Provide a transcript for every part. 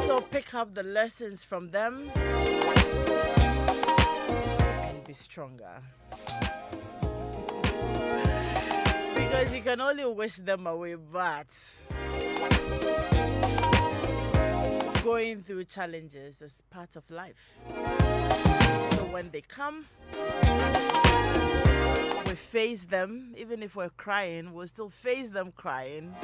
So pick up the lessons from them and be stronger. Because you can only wish them away, but going through challenges is part of life. So when they come, we face them. Even if we're crying, we'll still face them crying.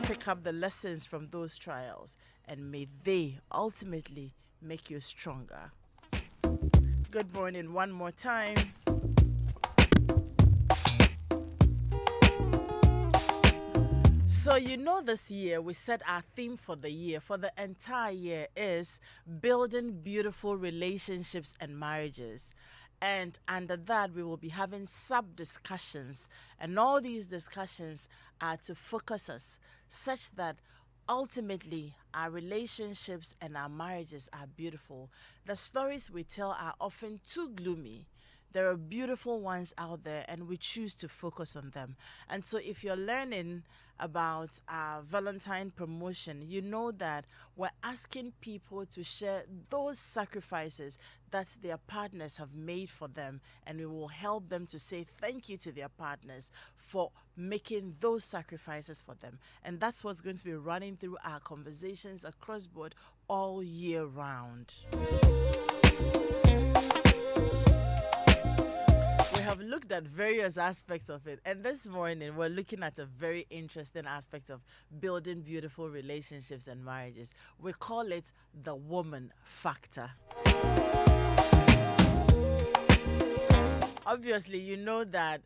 Pick up the lessons from those trials, and may they ultimately make you stronger. Good morning one more time. So this year we set our theme for the year, for the entire year, is building beautiful relationships and marriages. And under that, we will be having sub-discussions. And all these discussions are to focus us such that ultimately our relationships and our marriages are beautiful. The stories we tell are often too gloomy. There are beautiful ones out there, and we choose to focus on them. And so if you're learning about our Valentine promotion, you know that we're asking people to share those sacrifices that their partners have made for them, and we will help them to say thank you to their partners for making those sacrifices for them. And that's what's going to be running through our conversations across board all year round. We have looked at various aspects of it, and this morning we're looking at a very interesting aspect of building beautiful relationships and marriages. We call it the woman factor. Obviously, you know that,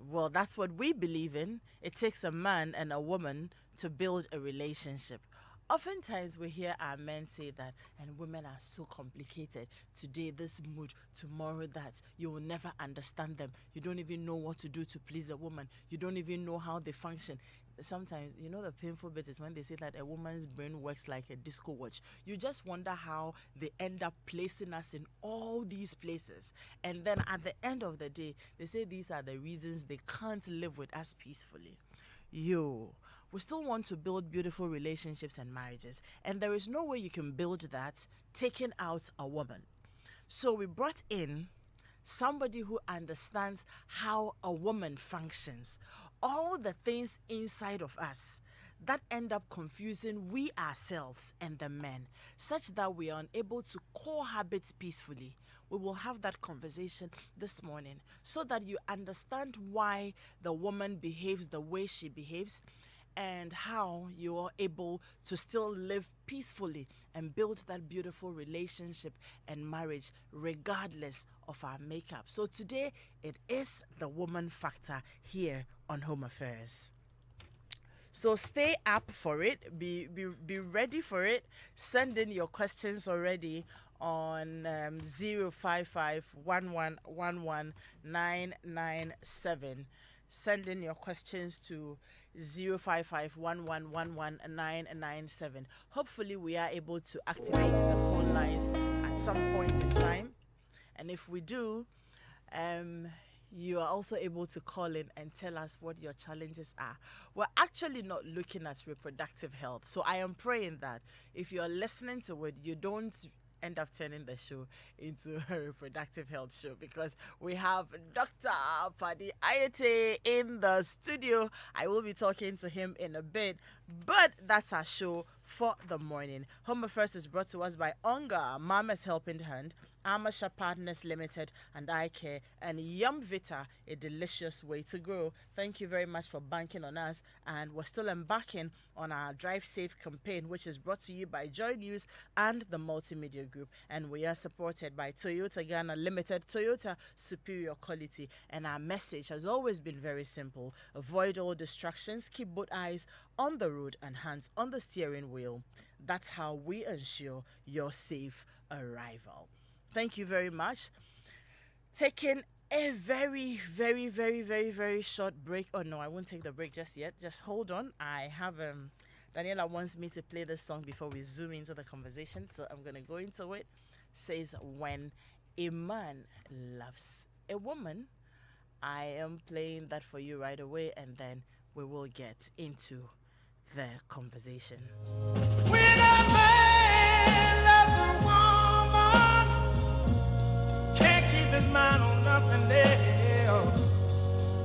well, that's what we believe in. It takes a man and a woman to build a relationship. Oftentimes we hear our men say that, and women are so complicated. Today this mood, tomorrow that. You will never understand them. You don't even know what to do to please a woman. You don't even know how they function. Sometimes, the painful bit is when they say that a woman's brain works like a disco watch. You just wonder how they end up placing us in all these places. And then at the end of the day, they say these are the reasons they can't live with us peacefully. We still want to build beautiful relationships and marriages, and there is no way you can build that taking out a woman. So we brought in somebody who understands how a woman functions, all the things inside of us that end up confusing we ourselves and the men, such that we are unable to cohabit peacefully. We will have that conversation this morning so that you understand why the woman behaves the way she behaves, and how you are able to still live peacefully and build that beautiful relationship and marriage regardless of our makeup. So today it is the woman factor here on Home Affairs. So stay up for it. Be ready for it. Send in your questions already on 055-1111-997. Send in your questions to 055-1111-997. Hopefully we are able to activate the phone lines at some point in time. And if we do, you are also able to call in and tell us what your challenges are. We're actually not looking at reproductive health. So I am praying that if you're listening to it, you don't end up turning the show into a reproductive health show, because we have Dr. Paddy in the studio. I will be talking to him in a bit, but that's our show for the morning. Home Affairs is brought to us by Onga, Mama's Helping Hand, Amasha Partners Limited, and I Care, and Yum Vita, a delicious way to grow. Thank you very much for banking on us, and we're still embarking on our Drive Safe campaign, which is brought to you by Joy News and the Multimedia Group, and we are supported by Toyota Ghana Limited, Toyota Superior Quality, and our message has always been very simple: avoid all distractions, keep both eyes on the road and hands on the steering wheel. That's how we ensure your safe arrival. Thank you very much. Taking a very, very, very, very, very short break. Oh no, I won't take the break just yet. Just hold on. I have Daniela wants me to play this song before we zoom into the conversation, so I'm gonna go into it. Says, when a man loves a woman, I am playing that for you right away, and then we will get into the conversation. When a man loves a woman, can't keep his mind on nothing else.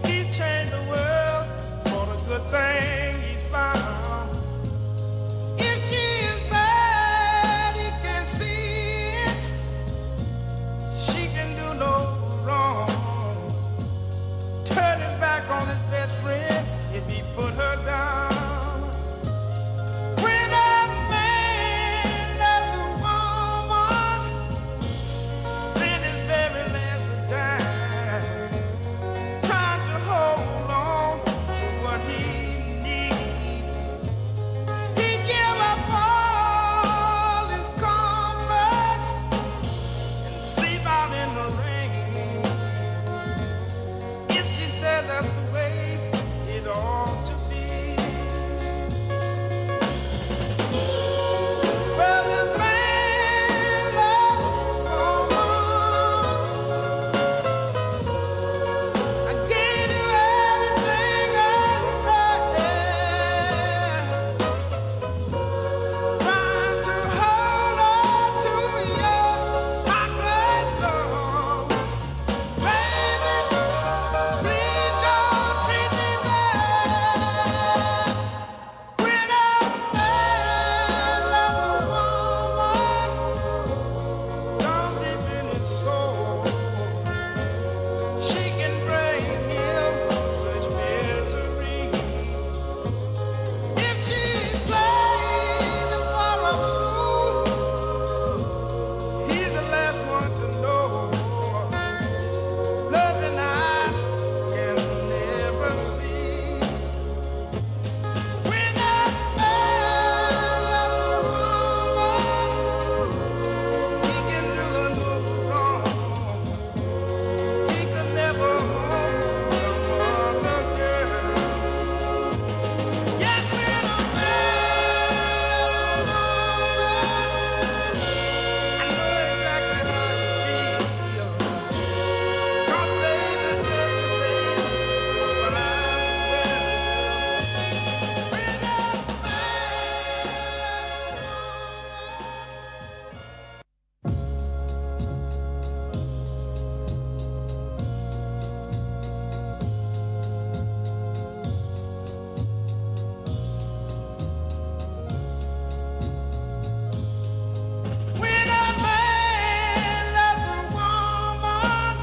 He changed the world for the good thing he's found. If she is bad, he can see it. She can do no wrong. Turning back on his best friend if he put her down. When a man loves a woman, spend his very last dime, trying to hold on to what he needs. He give up all his comforts and sleep out in the rain. If she says that's the way it ought to be. Well, this man loves a woman. I gave you everything I had. Trying to hold on to your chocolate love. Baby, please don't treat me bad. When a man loves a woman, down deep in his soul, she can bring him such misery. If she plays the part of fool, he's the last one to know. Loving eyes can never see. When a man loves a woman, he can do her no wrong. He could never hold some other girl. Yes, when a man loves a woman, I know exactly how you feel. 'Cause baby, but I'm when a When a man loves a woman,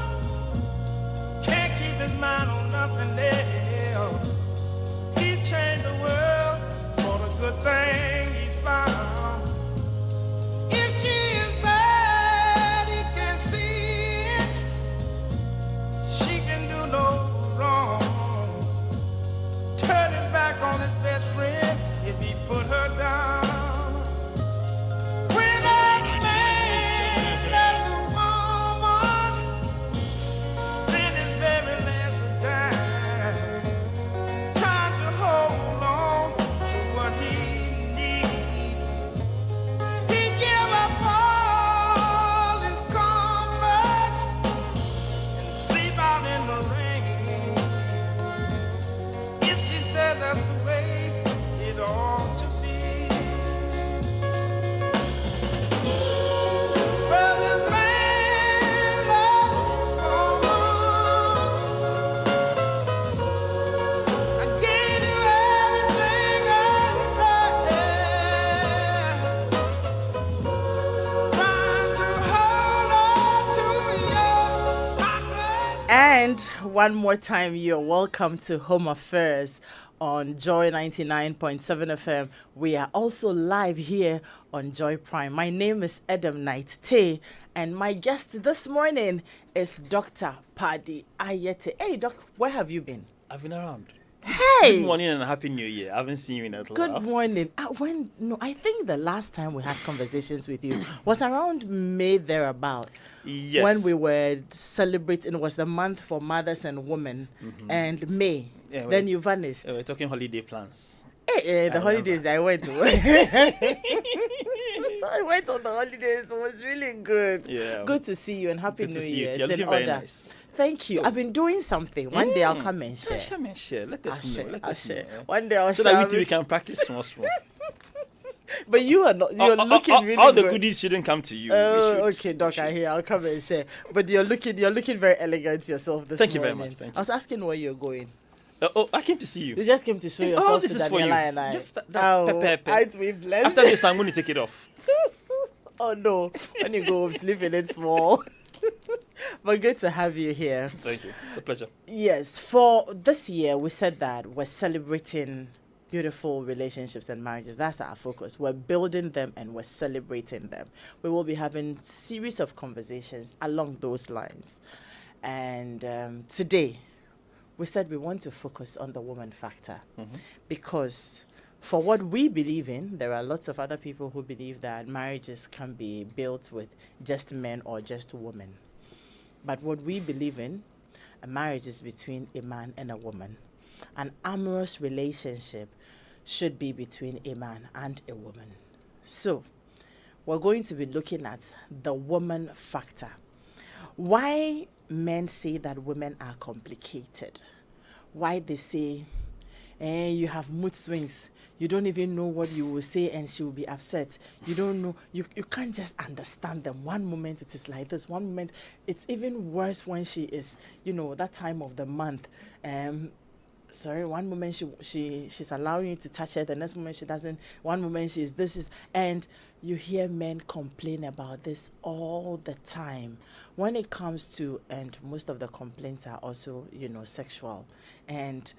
can't keep his mind on nothing else. He changed the world for the good thing he's found. If she is bad, he can see it. She can do no wrong. Turning back on his best friend if he put her down. When a man loves a woman, spend his very last dime, trying to hold on to what he needs. He give up all his comforts and sleep out in the rain. If she says that's the way it ought to be. Well, this man loves a woman. I gave you everything I had. Trying to hold on to your chocolate. And one more time, you're welcome to Home Affairs on Joy 99.7 FM. We are also live here on Joy Prime. My name is Adam Knight Tay, and my guest this morning is Dr. Paddy Ayete. Hey, Doc, where have you been? I've been around. Hey! Good morning and a happy new year. I haven't seen you in a little Good while. morning. I think the last time we had conversations with you was around May thereabout. Yes. When we were celebrating, it was the month for mothers and women, and May. Yeah, Then you vanished. We're talking holiday plans. The holidays that I went to. So I went on the holidays. It was really good. Yeah. Good to see you and happy Good New to see you. Year. You're It's in looking very order. nice. Thank you. I've been doing something. One day I'll come and share. Come and share. Let us know. Let I'll us know. share. One day I'll So share. that we can practice small. But you are not. You're looking really all the good. goodies shouldn't come to you. Oh, okay, Doc. I hear. I'll come and share. But you're looking very elegant yourself this Thank you morning. very much. Thank I was asking where you're going. I came to see you. You just came to show All yourself this to is for you. Daniela and I. Just that Oh, pepper. I'd be blessed. After this, I'm going to take it off. Oh no! When you go home, sleep in it small. But good to have you here. Thank you. It's a pleasure. Yes, for this year, we said that we're celebrating beautiful relationships and marriages. That's our focus. We're building them and we're celebrating them. We will be having series of conversations along those lines. And today, we said we want to focus on the woman factor because for what we believe in, there are lots of other people who believe that marriages can be built with just men or just women. But what we believe in, a marriage is between a man and a woman. An amorous relationship should be between a man and a woman. So, we're going to be looking at the woman factor. Why men say that women are complicated. Why they say, you have mood swings. You don't even know what you will say and she will be upset. You don't know. You can't just understand them. One moment it is like this. One moment it's even worse when she is, that time of the month. One moment she's allowing you to touch her. The next moment she doesn't. One moment and you hear men complain about this all the time. When it comes to, and most of the complaints are also, sexual. And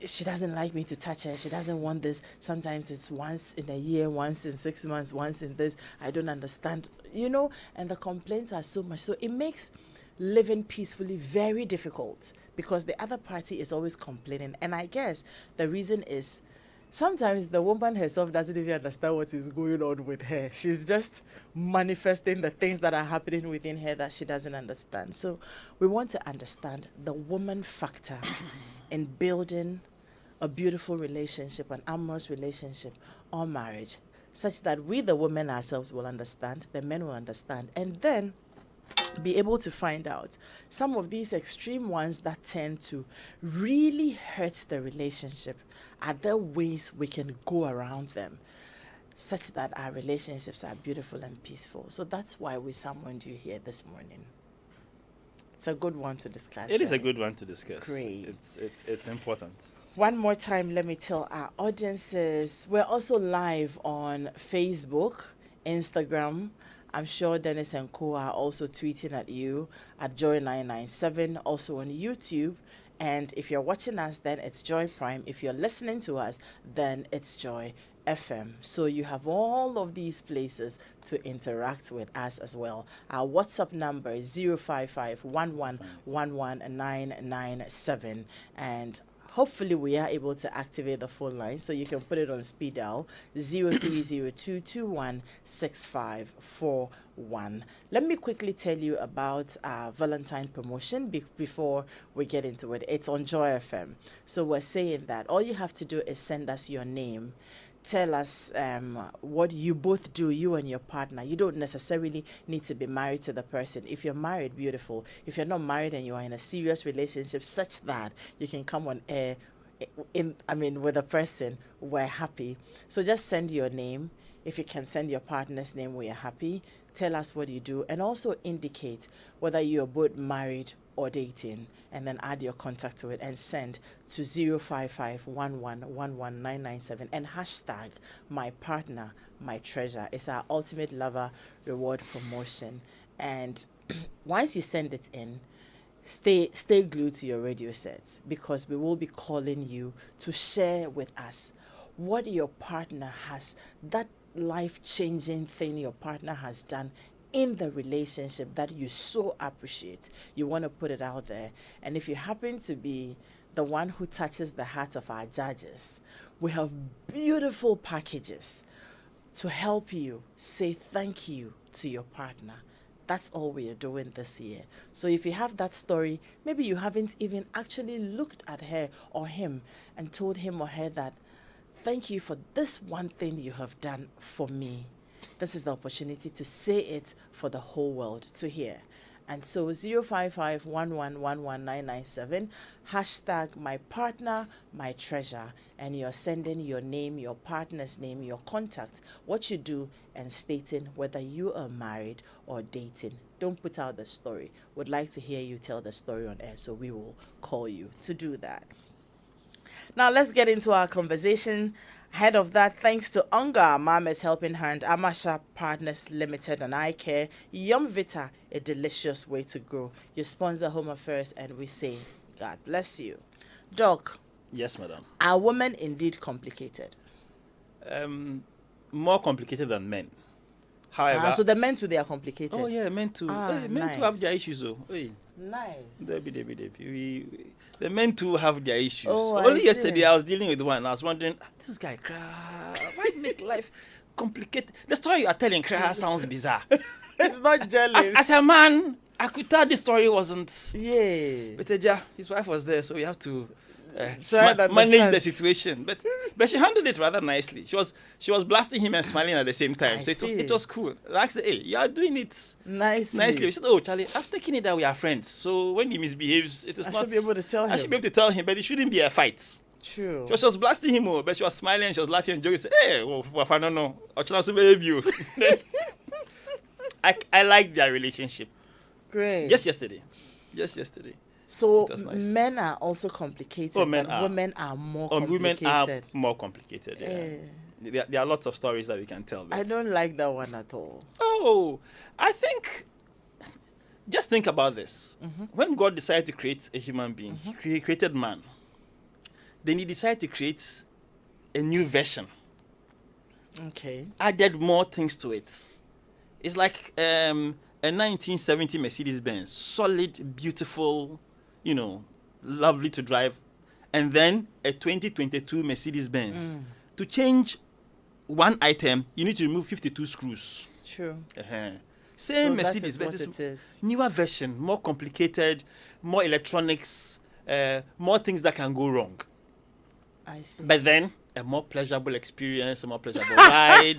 she doesn't like me to touch her. She doesn't want this. Sometimes it's once in a year, once in 6 months, once in this. I don't understand, and the complaints are so much. So it makes living peacefully very difficult because the other party is always complaining. And I guess the reason is sometimes the woman herself doesn't even understand what is going on with her. She's just manifesting the things that are happening within her that she doesn't understand. So we want to understand the woman factor in building a beautiful relationship, an amorous relationship or marriage, such that we, the women ourselves, will understand, the men will understand, and then be able to find out some of these extreme ones that tend to really hurt the relationship. Are there ways we can go around them such that our relationships are beautiful and peaceful? So that's why we summoned you here this morning. It's a good one to discuss. It is a good one to discuss. Great. It's important. One more time, let me tell our audiences, we're also live on Facebook, Instagram. I'm sure Dennis and Co are also tweeting at you at Joy997, also on YouTube. And if you're watching us, then it's Joy Prime. If you're listening to us, then it's Joy FM. So you have all of these places to interact with us as well. Our WhatsApp number is 055-1111-997. And hopefully we are able to activate the phone line, so you can put it on speed dial 0302216541. Let me quickly tell you about our Valentine promotion before we get into it. It's on Joy FM. So we're saying that all you have to do is send us your name. Tell us what you both do, you and your partner. You don't necessarily need to be married to the person. If you're married, beautiful. If you're not married and you are in a serious relationship such that you can come on air with a person, we're happy. So just send your name. If you can send your partner's name, we are happy. Tell us what you do and also indicate whether you're both married or dating, and then add your contact to it and send to 055-1111-997 and hashtag my partner, my treasure. It's our ultimate lover reward promotion. And once you send it in, stay glued to your radio sets, because we will be calling you to share with us what your partner has, that life-changing thing your partner has done in the relationship that you so appreciate. You want to put it out there. And if you happen to be the one who touches the hearts of our judges, we have beautiful packages to help you say thank you to your partner. That's all we are doing this year. So if you have that story, maybe you haven't even actually looked at her or him and told him or her that, thank you for this one thing you have done for me. This is the opportunity to say it for the whole world to hear. And so 0551111997 hashtag my partner, my treasure, and you're sending your name, your partner's name, your contact, what you do, and stating whether you are married or dating. Don't put out the story. Would like to hear you tell the story on air, so we will call you to do that. Now let's get into our conversation. Ahead of that, thanks to Unga, Mama's Helping Hand, Amasha Partners Limited, and I Care, Yum Vita, a delicious way to grow. You sponsor Home Affairs, and we say, God bless you. Doc, Yes, madam. are women indeed complicated? More complicated than men. However, So the men too, they are complicated. oh yeah, men too. Men nice. too have their issues though. Hey. Nice. The men too have their issues. Oh, I Only see. yesterday I was dealing with one. I was wondering, this guy, why make life complicated? The story you are telling sounds bizarre. It's not jealous. As a man, I could tell the story wasn't. Yeah. But his wife was there, so we have to Try and manage understand. the situation. But she handled it rather nicely. She was blasting him and smiling at the same time. I So see. it was cool. I asked her, hey, you are doing it nicely. We said, oh, Charlie, I've taken it that we are friends. So when he misbehaves, it is I not. should be able to tell I him. should be able to tell him, but it shouldn't be a fight. True. She was blasting him, but she was smiling, she was laughing and joking. Said, hey, well, I don't know. I like their relationship. Great. Just yesterday. So It was nice. men are also complicated, Oh, men but are. women are more Women complicated. are more complicated. Yeah. Eh. There are lots of stories that we can tell. But I don't like that one at all. Oh, I think. Just think about this. When God decided to create a human being, He created man. Then He decided to create a new version. Okay. Added more things to it. It's like a 1970 Mercedes-Benz, solid, beautiful, lovely to drive, and then a 2022 Mercedes-Benz. To change one item, you need to remove 52 screws. True. Same So Mercedes, that but is it's what it is. newer version, more complicated, more electronics, more things that can go wrong. I see. But then a more pleasurable experience, a more pleasurable ride.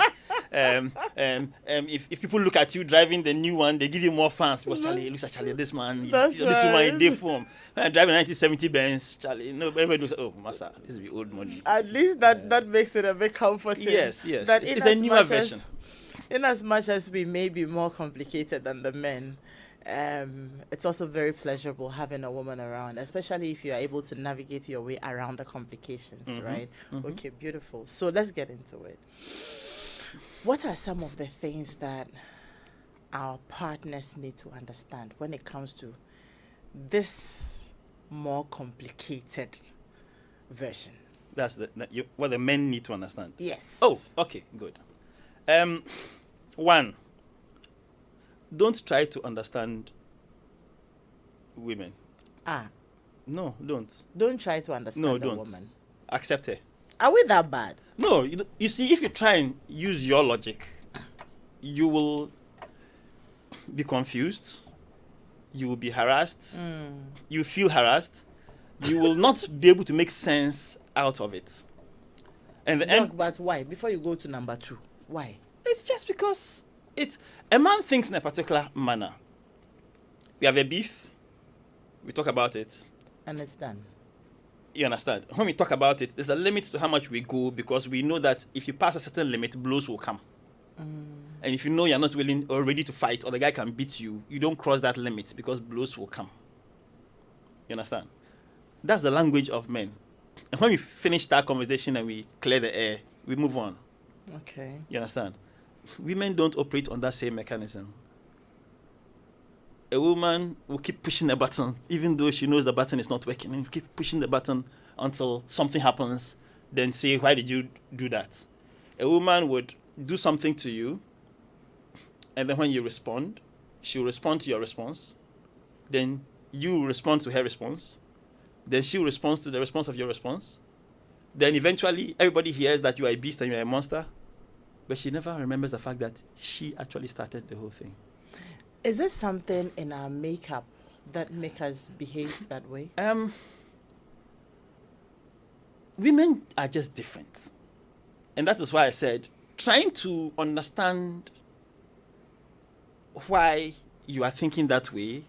If people look at you driving the new one, they give you more fans because Charlie, looks at Charlie, this man, That's this woman right. in day form. When I drive a 1970 Benz, Charlie, everybody looks, oh, massa, this will be old money. At least that makes it a bit comforting. Yes. That It's a newer version. In as much as we may be more complicated than the men, it's also very pleasurable having a woman around, especially if you are able to navigate your way around the complications, right? Okay, beautiful. So let's get into it. What are some of the things that our partners need to understand when it comes to this more complicated version? That's what the men need to understand. Yes. Oh, okay, good. One, don't try to understand women. No, don't. Don't try to understand No, a don't. woman. Accept her. Are we that bad? No, you see, if you try and use your logic, you will be confused. You will be harassed. You feel harassed. You will not be able to make sense out of it. And the end, But why? Before you go to number 2, why? it's just because a man thinks in a particular manner. We have a beef. We talk about it. And it's done. You understand? When we talk about it, there's a limit to how much we go because we know that if you pass a certain limit, blows will come. And if you know you're not willing or ready to fight or the guy can beat you, you don't cross that limit because blows will come. You understand? That's the language of men. And when we finish that conversation and we clear the air, we move on. Okay. You understand? Women don't operate on that same mechanism. A woman will keep pushing a button, even though she knows the button is not working, and keep pushing the button until something happens, then say, why did you do that? A woman would do something to you, and then when you respond, she'll respond to your response, then you respond to her response, then she'll respond to the response of your response, then eventually everybody hears that you are a beast and you are a monster, but she never remembers the fact that she actually started the whole thing. Is there something in our makeup that make us behave that way? Women are just different. And that is why I said, trying to understand why you are thinking that way,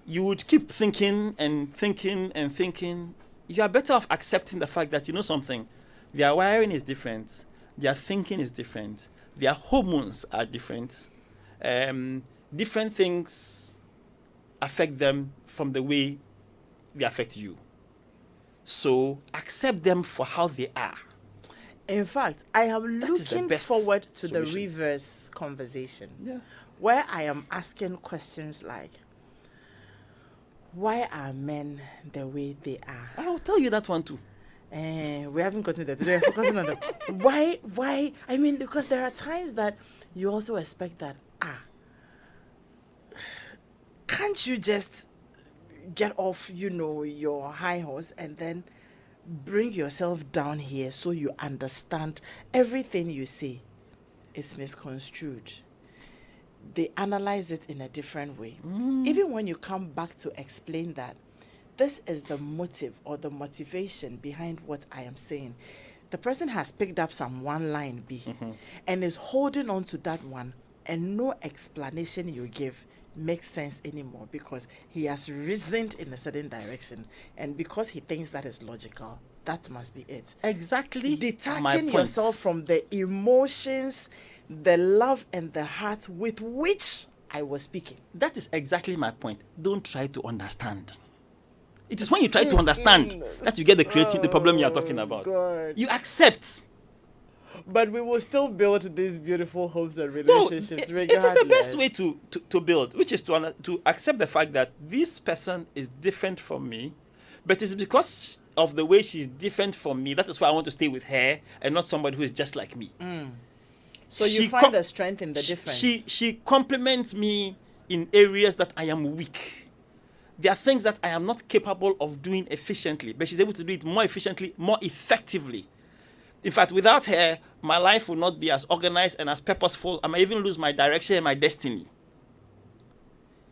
you would keep thinking and thinking and thinking. You are better off accepting the fact that, you know something, their wiring is different, their thinking is different, their hormones are different. Different things affect them from the way they affect you. So accept them for how they are. In fact, I am That is the looking best forward to the solution. reverse conversation. Yeah. Where I am asking questions like, why are men the way they are? I will tell you that one too. We haven't gotten there today. We're focusing on the why. I mean, because there are times that you also expect that, can't you just get off, your high horse and then bring yourself down here so you understand everything you say is misconstrued. They analyze it in a different way. Even when you come back to explain that this is the motive or the motivation behind what I am saying, the person has picked up some one line B and is holding on to that one, and no explanation you give makes sense anymore because he has reasoned in a certain direction, and because he thinks that is logical, that must be it. Exactly. Detaching yourself from the emotions, the love and the heart with which I was speaking. That is exactly my point. Don't try to understand. It is when you try to understand that you get the problem you are talking about. God. You accept. But we will still build these beautiful homes and No, relationships it regardless. is the best way to build, which is to accept the fact that this person is different from me, but it's because of the way she's different from me. That is why I want to stay with her and not somebody who is just like me. So you find the strength in the difference. She compliments me in areas that I am weak. There are things that I am not capable of doing efficiently, but she's able to do it more efficiently, more effectively. In fact, without her, my life will not be as organized and as purposeful. I might even lose my direction and my destiny.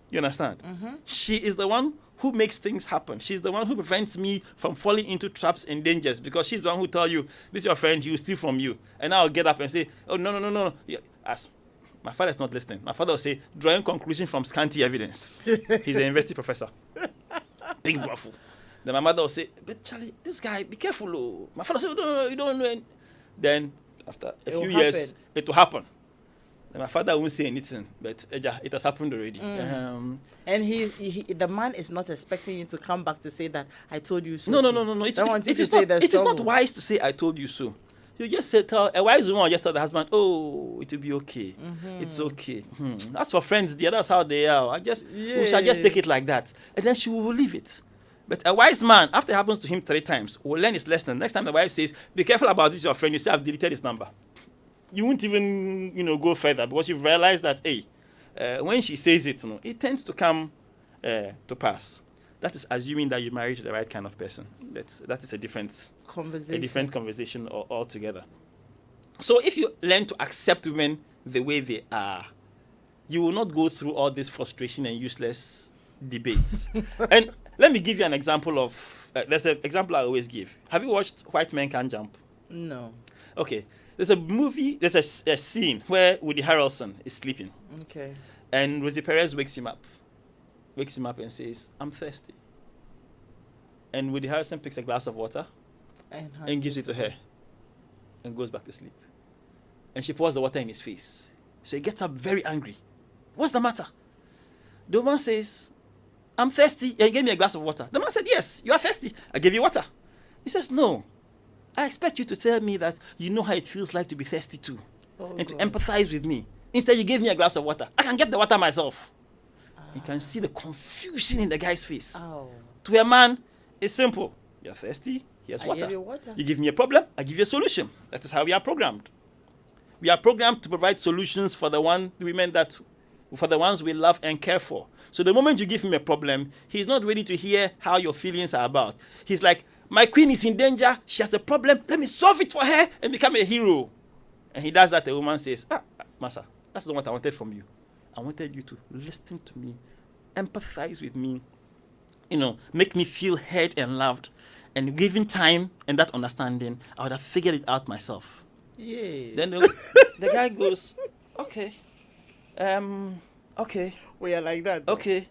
You understand? She is the one who makes things happen. She's the one who prevents me from falling into traps and dangers, because she's the one who tell you, this is your friend, he will steal from you. And I'll get up and say, oh, no. Yeah, as my father's not listening. My father will say, drawing conclusion from scanty evidence. He's a university professor. Big waffle. Then my mother will say, but Charlie, this guy, be careful. Oh. My father will say, no, you don't know. Then after a few years, it will happen. Then my father won't say anything, but it has happened already. And the man is not expecting you to come back to say that I told you so. No. It is not wise to say I told you so. You just say, tell a wise woman, just tell the husband, oh, it will be okay. It's okay. That's for friends, dear. That's how they are. We shall just take it like that. And then she will leave it. But a wise man, after it happens to him 3 times, will learn his lesson. Next time the wife says, be careful about this, your friend, you say, I've deleted his number. You won't even, go further, because you've realized that, when she says it, it tends to come to pass. That is assuming that you married the right kind of person. That is a different conversation altogether. So if you learn to accept women the way they are, you will not go through all this frustration and useless debates. And let me give you an example of, there's an example I always give. Have you watched White Men Can't Jump? No. Okay. There's a movie, there's a scene where Woody Harrelson is sleeping. Okay. And Rosie Perez wakes him up and says, I'm thirsty. And Woody Harrelson picks a glass of water and gives it to her and goes back to sleep. And she pours the water in his face. So he gets up very angry. What's the matter? The woman says, I'm thirsty. And he gave me a glass of water. The man said, yes, you are thirsty. I gave you water. He says, no. I expect you to tell me that you know how it feels like to be thirsty too. And to empathize with me. Instead, you gave me a glass of water. I can get the water myself. You can see the confusion in the guy's face. To a man, it's simple. You're thirsty, here's water. Give you water. You give me a problem, I give you a solution. That is how we are programmed. We are programmed to provide solutions for the ones we love and care for. So the moment you give him a problem, he's not ready to hear how your feelings are about. He's like, my queen is in danger, she has a problem, let me solve it for her and become a hero. And he does that, the woman says, Massa, that's not what I wanted from you. I wanted you to listen to me, empathize with me, make me feel heard and loved. And given time and that understanding, I would have figured it out myself. Yeah. Then the guy goes, okay, Okay. We are like that. though. Okay.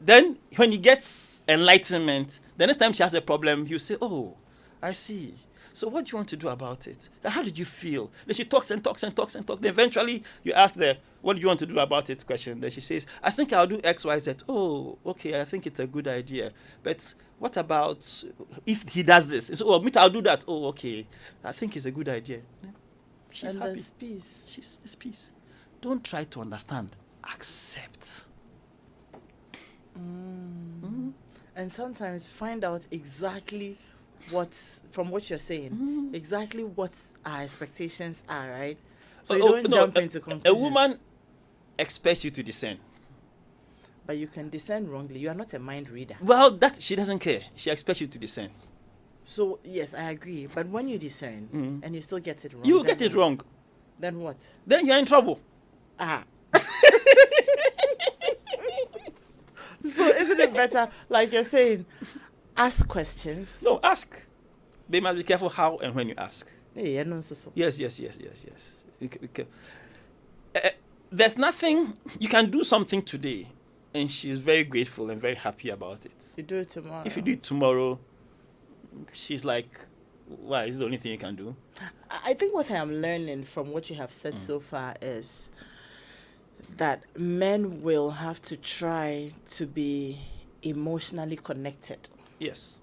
Then when he gets enlightenment, the next time she has a problem, he'll say, "Oh, I see. So what do you want to do about it? How did you feel?" Then she talks and talks and talks and talks. Then eventually you ask the "What do you want to do about it?" question. Then she says, "I think I'll do X, Y, Z." "Oh, okay, I think it's a good idea. But what about if he does this?" It's, "Oh, me, I'll do that." "Oh, okay. I think it's a good idea." She's And happy. there's peace. There's peace. Don't try to understand. Accept. And sometimes find out exactly from what you're saying, exactly what our expectations are, right? So you don't jump into conclusions. A woman expects you to discern. But you can discern wrongly. You are not a mind reader. Well, that she doesn't care. She expects you to discern. So, yes, I agree. But when you discern and you still get it wrong. You get it wrong. Then what? Then you're in trouble. Ah. So isn't it better, like you're saying, ask questions? No, ask. But you must be careful how and when you ask. Yeah, no, so. Yes. There's nothing, you can do something today and she's very grateful and very happy about it. You do it tomorrow. If you do it tomorrow, she's like, why? Is the only thing you can do? I think what I am learning from what you have said so far is that men will have to try to be emotionally connected. Yes.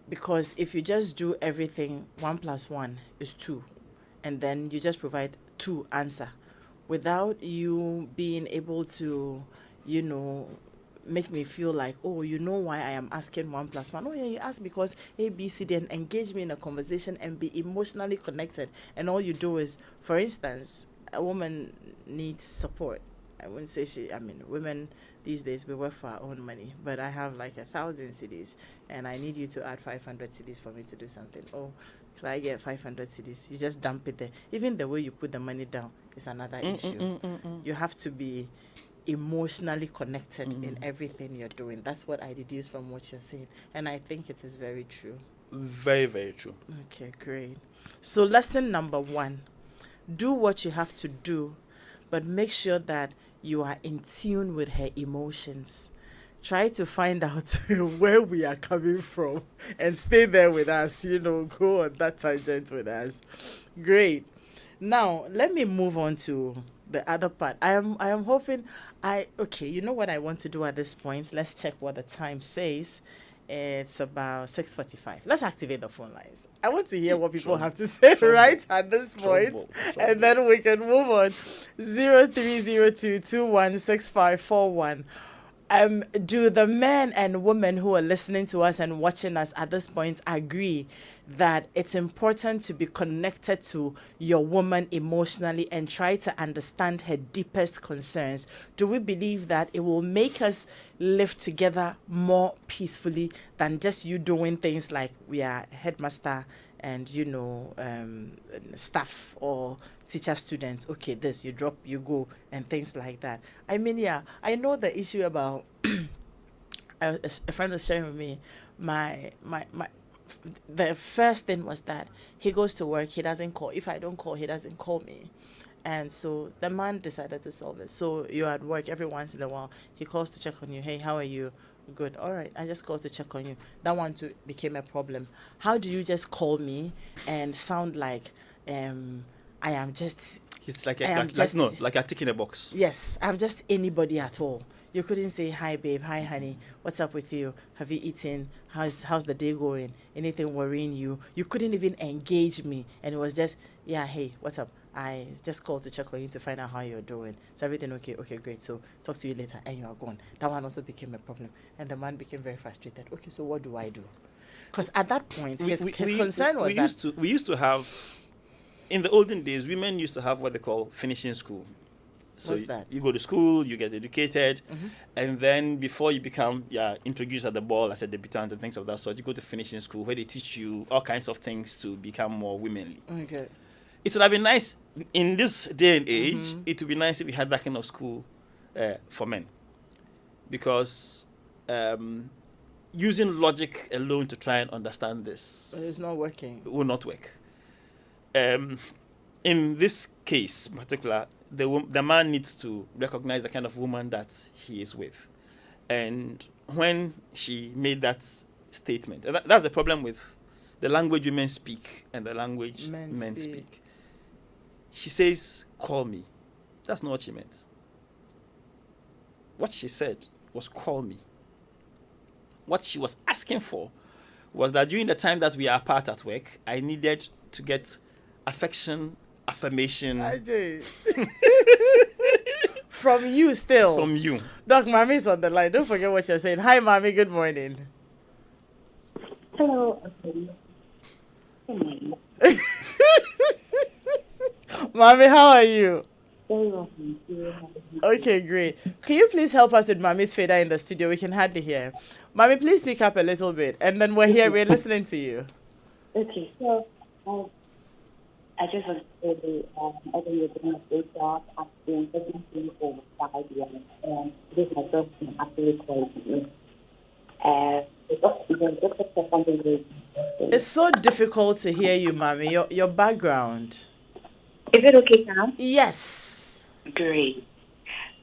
Because if you just do everything, 1 + 1 is 2, and then you just provide 2 answer, without you being able to, make me feel like, oh, you know why I am asking 1 + 1. Oh yeah, you ask because A, B, C, D, and engage me in a conversation and be emotionally connected. And all you do is, for instance, a woman needs support. I wouldn't say women these days, we work for our own money, but I have like 1,000 cedis and I need you to add 500 cedis for me to do something. Oh, can I get 500 cedis? You just dump it there. Even the way you put the money down is another issue. You have to be emotionally connected in everything you're doing. That's what I deduce from what you're saying. And I think it is very true. Very, very true. Okay, great. So lesson number 1, do what you have to do, but make sure that you are in tune with her emotions. Try to find out where we are coming from and stay there with us, go on that tangent with us. Great. Now, let me move on to the other part. I am hoping you know what I want to do at this point? Let's check what the time says. It's about 6:45. Let's activate the phone lines. I want to hear what people have to say right at this point. And then we can move on. 0302216541. Do the men and women who are listening to us and watching us at this point agree that it's important to be connected to your woman emotionally and try to understand her deepest concerns? Do we believe that it will make us live together more peacefully than just you doing things like we are headmaster and staff or teacher students? Okay, this you drop, you go, and things like that. I know the issue about a friend was sharing with me. The first thing was that he goes to work, he doesn't call. If I don't call, he doesn't call me. And so the man decided to solve it. So you're at work, every once in a while, he calls to check on you. Hey, how are you? Good. All right. I just called to check on you. That one too became a problem. How do you just call me and sound like I am just... It's like a tick in a box. Yes, I'm just anybody at all. You couldn't say, hi, babe, hi, honey, what's up with you? Have you eaten? How's the day going? Anything worrying you? You couldn't even engage me. And it was just, yeah, hey, what's up? I just called to check on you to find out how you're doing. Is everything okay? Okay, great. So talk to you later. And you are gone. That one also became a problem. And the man became very frustrated. Okay, so what do I do? Because at that point, his concern was that... We used to have... In the olden days, women used to have what they call finishing school. So What's that? You go to school, you get educated, and then before you become introduced at the ball as a debutant and things of that sort, you go to finishing school where they teach you all kinds of things to become more womanly. Okay. It would have been nice in this day and age. It would be nice if we had that kind of school for men, because using logic alone to try and understand this, But it's not working. will not work. In this case in particular, the man needs to recognize the kind of woman that he is with. And when she made that statement, and that's the problem with the language women speak and the language men speak. She says, call me. That's not what she meant. What she said was, call me. What she was asking for was that during the time that we are apart at work, I needed to get affection, affirmation. From you still. From you. Doc, Mommy's on the line. Don't forget what you're saying. Hi, Mommy. Good morning. Hello. Good morning. Mommy, how are you? Very well, thank you. Okay, great. Can you please help us with Mommy's fader in the studio? We can hardly hear. Mommy, please speak up a little bit. And then we're here. We're listening to you. Okay, so I just want to say I think you're doing a great job. I've been taking things for 5 years, and this is my first time actually calling you. It's so difficult to hear you, Mommy. Your background. Is it okay now? Yes. Great.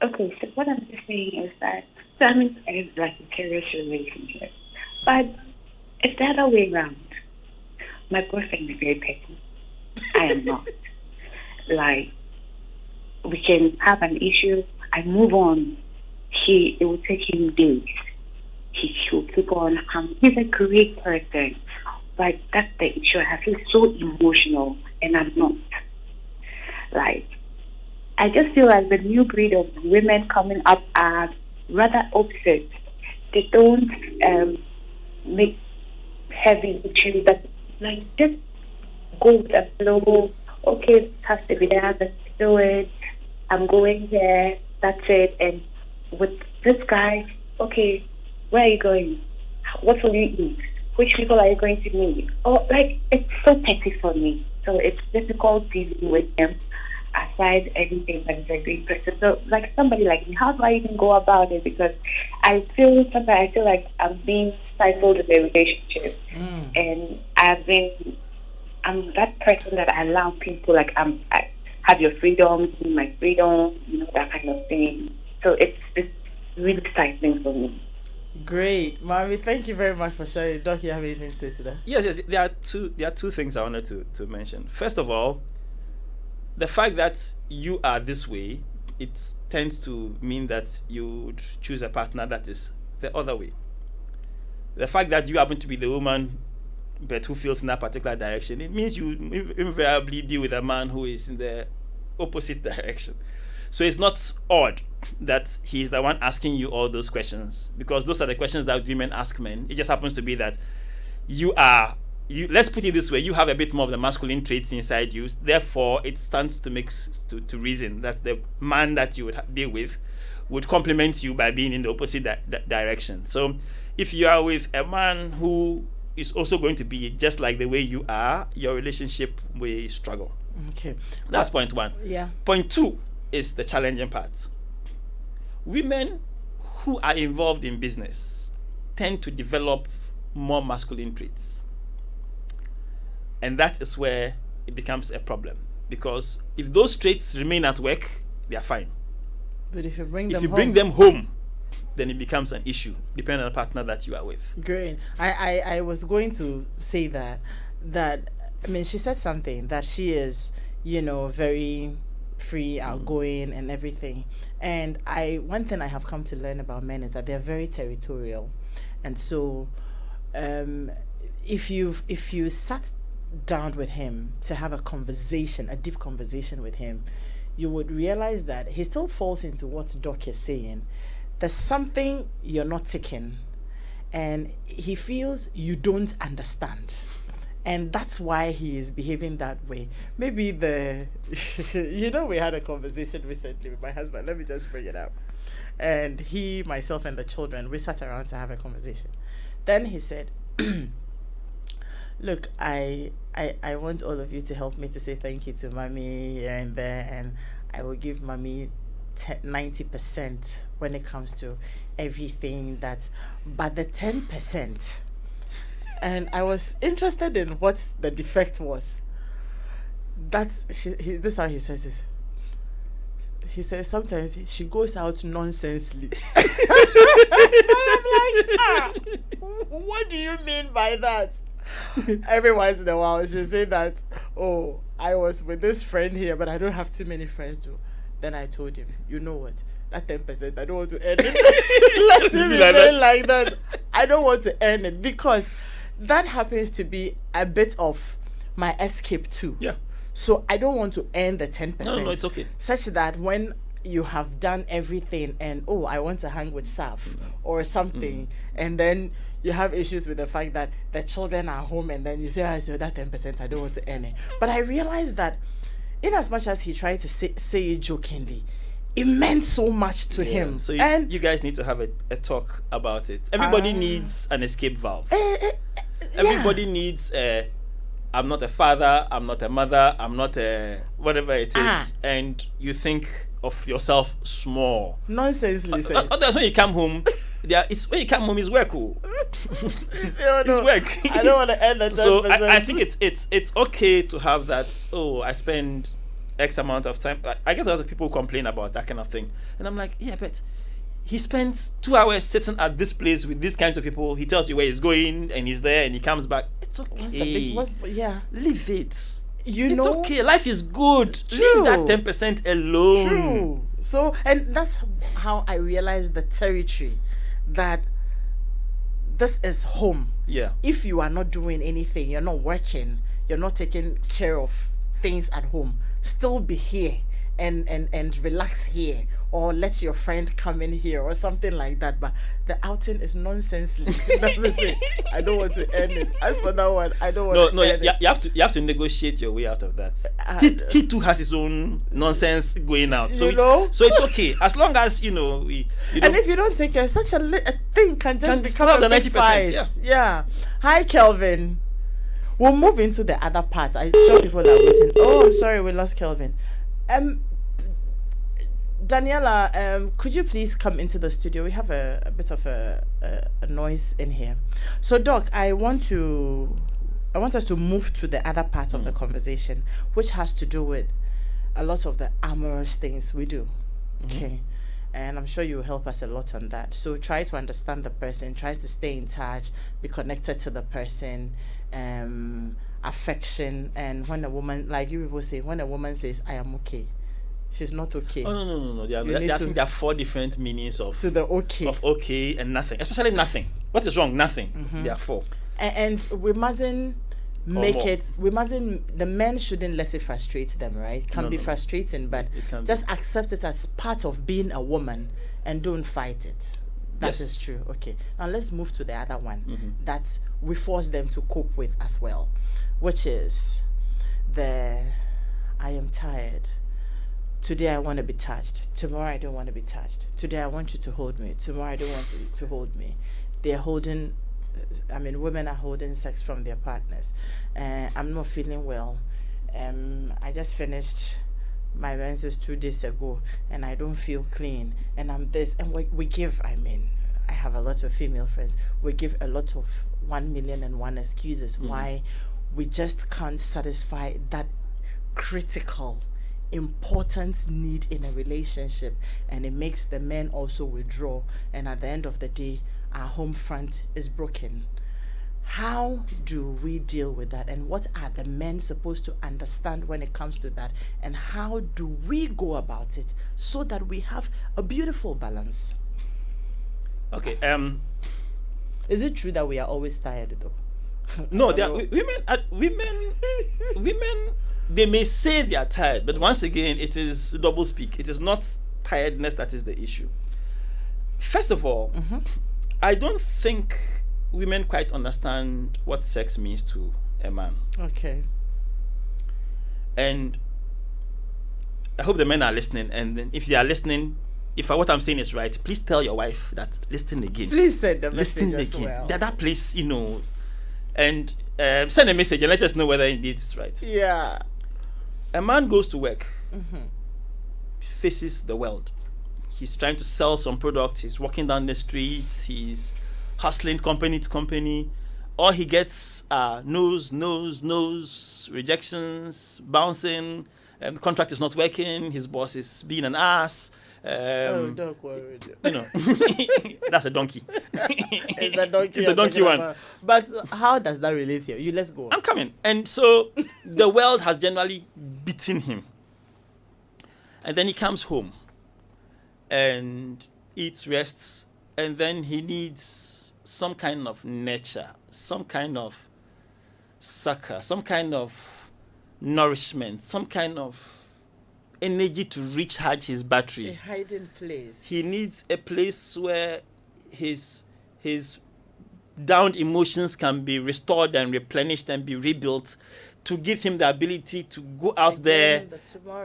Okay, so what I'm just saying is that Simon is like a serious relationship, but it's the other way around. My boyfriend is very petty. I am not. Like, we can have an issue, I move on. It will take him days. He will keep on. He's a great person, but that's the issue. I have. He's so emotional, and I'm not. Like, I just feel like the new breed of women coming up are rather opposite. They don't make heavy issues, but like just go with the flow. Okay, it has to be there, let's do it. I'm going there, that's it. And with this guy, okay, where are you going? What will you eat? Which people are you going to meet? Oh, like, it's so petty for me. So it's difficult dealing with him. Aside everything that is a great person. So, like somebody like me, how do I even go about it? Because I feel like I'm being stifled in a relationship, and I'm that person that I allow people, like I have your freedom, give me my freedom, that kind of thing. So it's really stifling for me. Great, Mommy. Thank you very much for sharing. Doc, you have anything to say to that? Yes. There are two things I wanted to mention. First of all, the fact that you are this way, it tends to mean that you would choose a partner that is the other way. The fact that you happen to be the woman but who feels in that particular direction, it means you invariably deal with a man who is in the opposite direction. So it's not odd that he's the one asking you all those questions, because those are the questions that women ask men. It just happens to be that let's put it this way, you have a bit more of the masculine traits inside you, therefore it stands to make to reason that the man that you would be with would complement you by being in the opposite direction. So if you are with a man who is also going to be just like the way you are, your relationship will struggle. Okay, that's point one. Yeah. Point two is the challenging part. Women who are involved in business tend to develop more masculine traits. And that is where it becomes a problem. Because if those traits remain at work, they are fine. But if you bring them home, then it becomes an issue, depending on the partner that you are with. Great. I was going to say that I mean, she said something that she is, very free, outgoing, and everything. And one thing I have come to learn about men is that they're very territorial. And so if you sat down with him to have a deep conversation with him, you would realize that he still falls into what Doc is saying. There's something you're not taking, and he feels you don't understand, and that's why he is behaving that way. Maybe we had a conversation recently with my husband. Let me just bring it up. And he, myself, and the children, we sat around to have a conversation. Then he said, look, I want all of you to help me to say thank you to Mommy here and there, and I will give Mommy 90% when it comes to everything but the 10%. And I was interested in what the defect was. This is how he says it. he says sometimes she goes out nonsensely. I'm like, what do you mean by that? Every once in a while she'll say that, oh, I was with this friend here, but I don't have too many friends too. Then I told him, you know what? That 10%, I don't want to earn it. Let him remain like that. I don't want to earn it because that happens to be a bit of my escape too. Yeah. So I don't want to earn the 10%. No, it's okay. Such that when you have done everything and, oh, I want to hang with Saf or something, and then you have issues with the fact that the children are home, and then you say, so that 10%, I don't want to earn it. But I realized that in as much as he tried to say it jokingly, it meant so much to him. So and you guys need to have a talk about it. Everybody needs an escape valve. Everybody needs I'm not a father, I'm not a mother, I'm not a whatever it is, and you think of yourself small. Nonsensely said. That's when you come home. It's when you come home is work. It's work. I don't want to end that. So I think it's okay to have that. Oh, I spend X amount of time. I get a lot of people who complain about that kind of thing, and I'm like, yeah, but he spends 2 hours sitting at this place with these kinds of people. He tells you where he's going, and he's there, and he comes back. It's okay. Leave it. It's okay. Life is good. True. Leave that 10% alone. True. So, and that's how I realized the territory that this is home. Yeah. If you are not doing anything, you're not working, you're not taking care of things at home, still be here and relax here, or let your friend come in here or something like that. But the outing is nonsense. I don't want to end it. As for that one, I don't want to end it. You have to negotiate your way out of that. He too has his own nonsense going out. So so it's okay as long as and if you don't take care, such a thing can become a big 90%. fight. Yeah. Hi, Kelvin. We'll move into the other part. I'm sure people are waiting. Oh, I'm sorry, we lost Kelvin. Daniela, could you please come into the studio? We have a bit of a noise in here. So, Doc, I want us to move to the other part of the conversation, which has to do with a lot of the amorous things we do. Okay. And I'm sure you will help us a lot on that. So try to understand the person, try to stay in touch, be connected to the person, affection. And when a woman, like you people say, when a woman says, I am okay, she's not okay. Oh, no. I think there are 4 different meanings of okay. Of okay and nothing. Especially nothing. What is wrong? Nothing. There are 4. And we mustn't the men shouldn't let it frustrate them, right? It can be frustrating, but just accept it as part of being a woman and don't fight it. That is true. Okay. Now let's move to the other one that we force them to cope with as well, which is I am tired. Today I want to be touched. Tomorrow I don't want to be touched. Today I want you to hold me. Tomorrow I don't want you to hold me. Women are holding sex from their partners. I'm not feeling well. I just finished my menses 2 days ago and I don't feel clean. And I'm this. And we give, I have a lot of female friends. We give a lot of 1,000,001 excuses why we just can't satisfy that critical, important need in a relationship. And it makes the men also withdraw. And at the end of the day, our home front is broken. How do we deal with that? And what are the men supposed to understand when it comes to that? And how do we go about it so that we have a beautiful balance? Okay. Is it true that we are always tired though? No, women they may say they are tired, but once again it is double speak. It is not tiredness that is the issue. First of all, I don't think women quite understand what sex means to a man. Okay. And I hope the men are listening. And then if they are listening, if what I'm saying is right, please tell your wife that listen again. Please send a message as well. That place, and send a message and let us know whether indeed it's right. Yeah. A man goes to work, faces the world. He's trying to sell some product. He's walking down the streets. He's hustling company to company. All he gets are no's, rejections, bouncing, the contract is not working, his boss is being an ass. Don't worry. You know, that's a donkey. It's a donkey. It's a donkey one. But how does that relate here? Let's go on. I'm coming. And so the world has generally beaten him. And then he comes home and eats, rests, and then he needs some kind of nurture, some kind of succor, some kind of nourishment, some kind of energy to recharge his battery. A hiding place. He needs a place where his downed emotions can be restored and replenished and be rebuilt, to give him the ability to go out there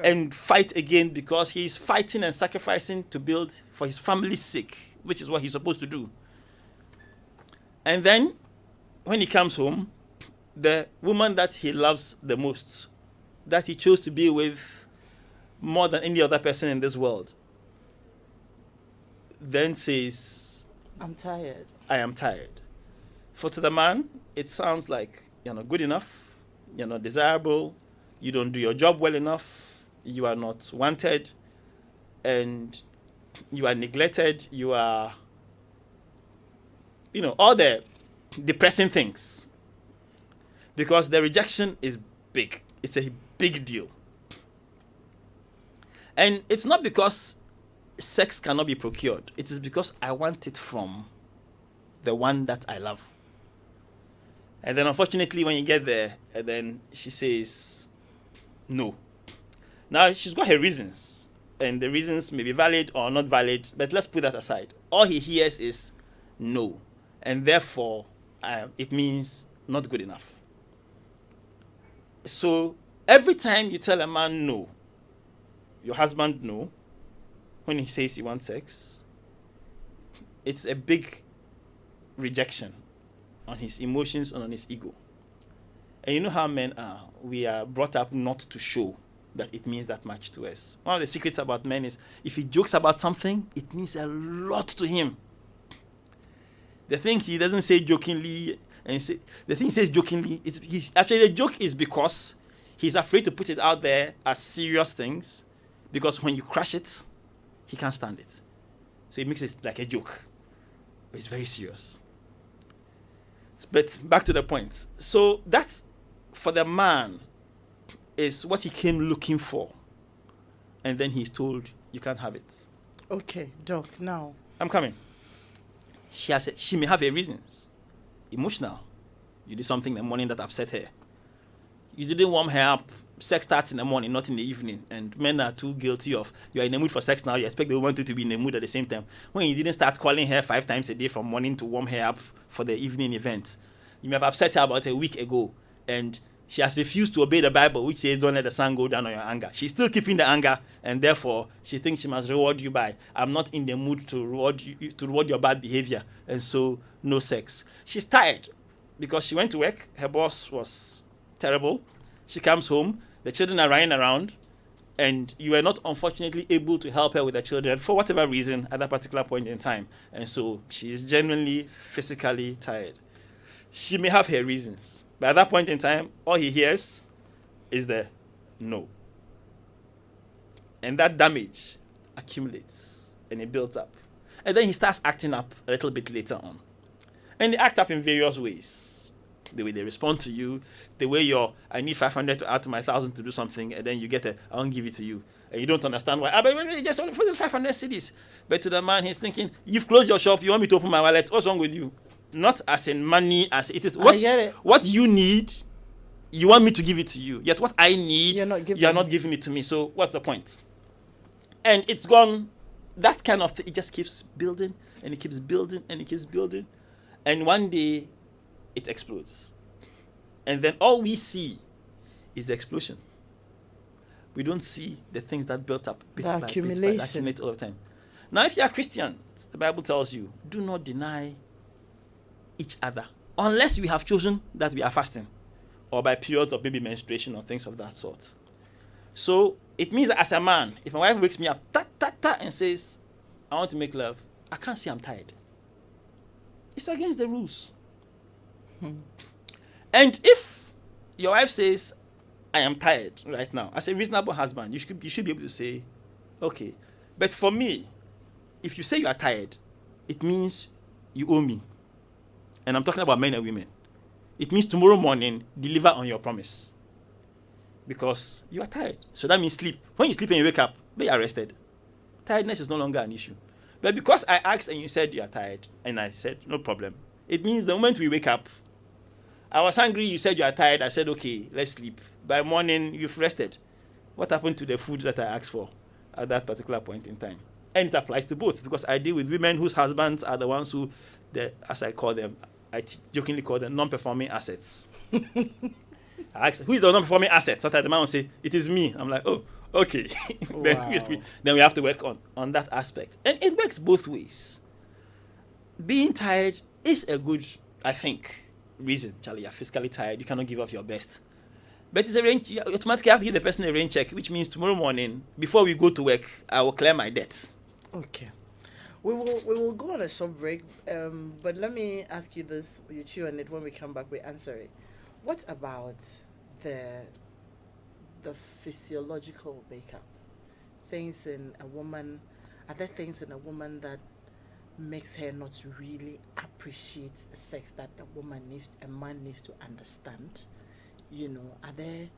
and fight again, because he's fighting and sacrificing to build for his family's sake, which is what he's supposed to do. And then when he comes home, the woman that he loves the most, that he chose to be with more than any other person in this world, then says, I'm tired. I am tired. For to the man, it sounds like you're not good enough, you're not desirable, you don't do your job well enough, you are not wanted, and you are neglected, you are, all the depressing things. Because the rejection is big. It's a big deal. And it's not because sex cannot be procured. It is because I want it from the one that I love. And then unfortunately, when you get there, and then she says no. Now, she's got her reasons. And the reasons may be valid or not valid, but let's put that aside. All he hears is no. And therefore, it means not good enough. So every time you tell a man no, your husband no, when he says he wants sex, it's a big rejection on his emotions and on his ego. And you know how men are. We are brought up not to show that it means that much to us. One of the secrets about men is if he jokes about something, it means a lot to him. The thing he doesn't say jokingly, the thing he says jokingly, actually the joke is because he's afraid to put it out there as serious things, because when you crush it, he can't stand it. So he makes it like a joke, but it's very serious. But back to the point. So that's, for the man, is what he came looking for. And then he's told, you can't have it. Okay, Doc, now. I'm coming. She may have her reasons. Emotional. You did something in the morning that upset her. You didn't warm her up. Sex starts in the morning, not in the evening. And men are too guilty of, you are in the mood for sex now, you expect the woman to be in the mood at the same time. When you didn't start calling her 5 times a day from morning to warm her up for the evening event. You may have upset her about a week ago, and she has refused to obey the Bible, which says don't let the sun go down on your anger. She's still keeping the anger, and therefore she thinks she must reward you by, I'm not in the mood to reward your bad behavior, and so no sex. She's tired because she went to work, her boss was terrible. She comes home, the children are running around, and you are not unfortunately able to help her with the children for whatever reason at that particular point in time. And so she's genuinely physically tired. She may have her reasons, but at that point in time, all he hears is the no. And that damage accumulates and it builds up. And then he starts acting up a little bit later on. And they act up in various ways. The way they respond to you, the way I need 500 to add to my 1,000 to do something, and then you get I won't give it to you. And you don't understand why. But just only for the 500 cedis. But to the man, he's thinking, you've closed your shop, you want me to open my wallet, what's wrong with you? Not as in money, as it is. What you need, you want me to give it to you. Yet what I need, you're not giving it to me. So what's the point? And it's gone, that kind of thing, it just keeps building, and it keeps building, and it keeps building. And one day, it explodes. And then all we see is the explosion. We don't see the things that built up bit by bit, accumulate all the time. Now, if you are Christians, the Bible tells you, do not deny each other, unless we have chosen that we are fasting, or by periods of maybe menstruation or things of that sort. So it means that as a man, if my wife wakes me up, and says, I want to make love, I can't say I'm tired. It's against the rules. And if your wife says, I am tired right now. As a reasonable husband, you should be able to say, okay. But for me, if you say you are tired, it means you owe me. And I'm talking about men and women. It means tomorrow morning, deliver on your promise. Because you are tired. So that means sleep. When you sleep and you wake up, be arrested. Tiredness is no longer an issue. But because I asked and you said you are tired, and I said, no problem, it means the moment we wake up, I was hungry, you said you are tired, I said, okay, let's sleep. By morning, you've rested. What happened to the food that I asked for at that particular point in time? And it applies to both, because I deal with women whose husbands are the ones who, as I call them, I jokingly call them non-performing assets. I ask, who is the non-performing asset? Sometimes the man will say, it is me. I'm like, oh, okay. Wow. Then we have to work on that aspect. And it works both ways. Being tired is a good, I think, reason. Charlie, you're physically tired. You cannot give off your best. But it's a range. You automatically have to give the person a rain check, which means tomorrow morning, before we go to work, I will clear my debts. Okay. We will go on a short break, but let me ask you this. You chew on it. When we come back, we answer it. What about the physiological makeup? Things in a woman, are there things in a woman that makes her not really appreciate sex that a man needs to understand? You know, are there,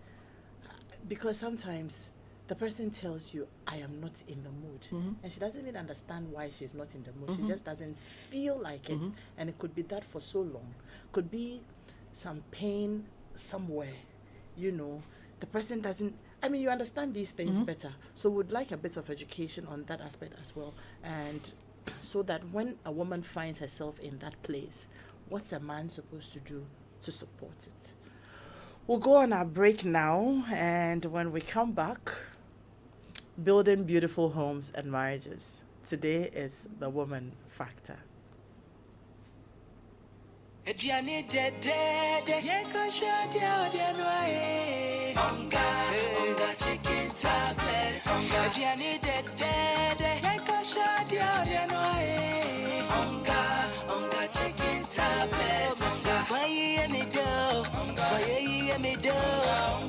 because sometimes the person tells you, I am not in the mood, and she doesn't even understand why she's not in the mood. She just doesn't feel like it, and it could be that for so long. Could be some pain somewhere, you know. The person doesn't, I mean, you understand these things better, so would like a bit of education on that aspect as well, and so that when a woman finds herself in that place, what's a man supposed to do to support it? We'll go on our break now, and when we come back, building beautiful homes and marriages. Today is the woman factor. Onga chicken tablets. Onga chicken tablets. Buy me dough. Buy me dough.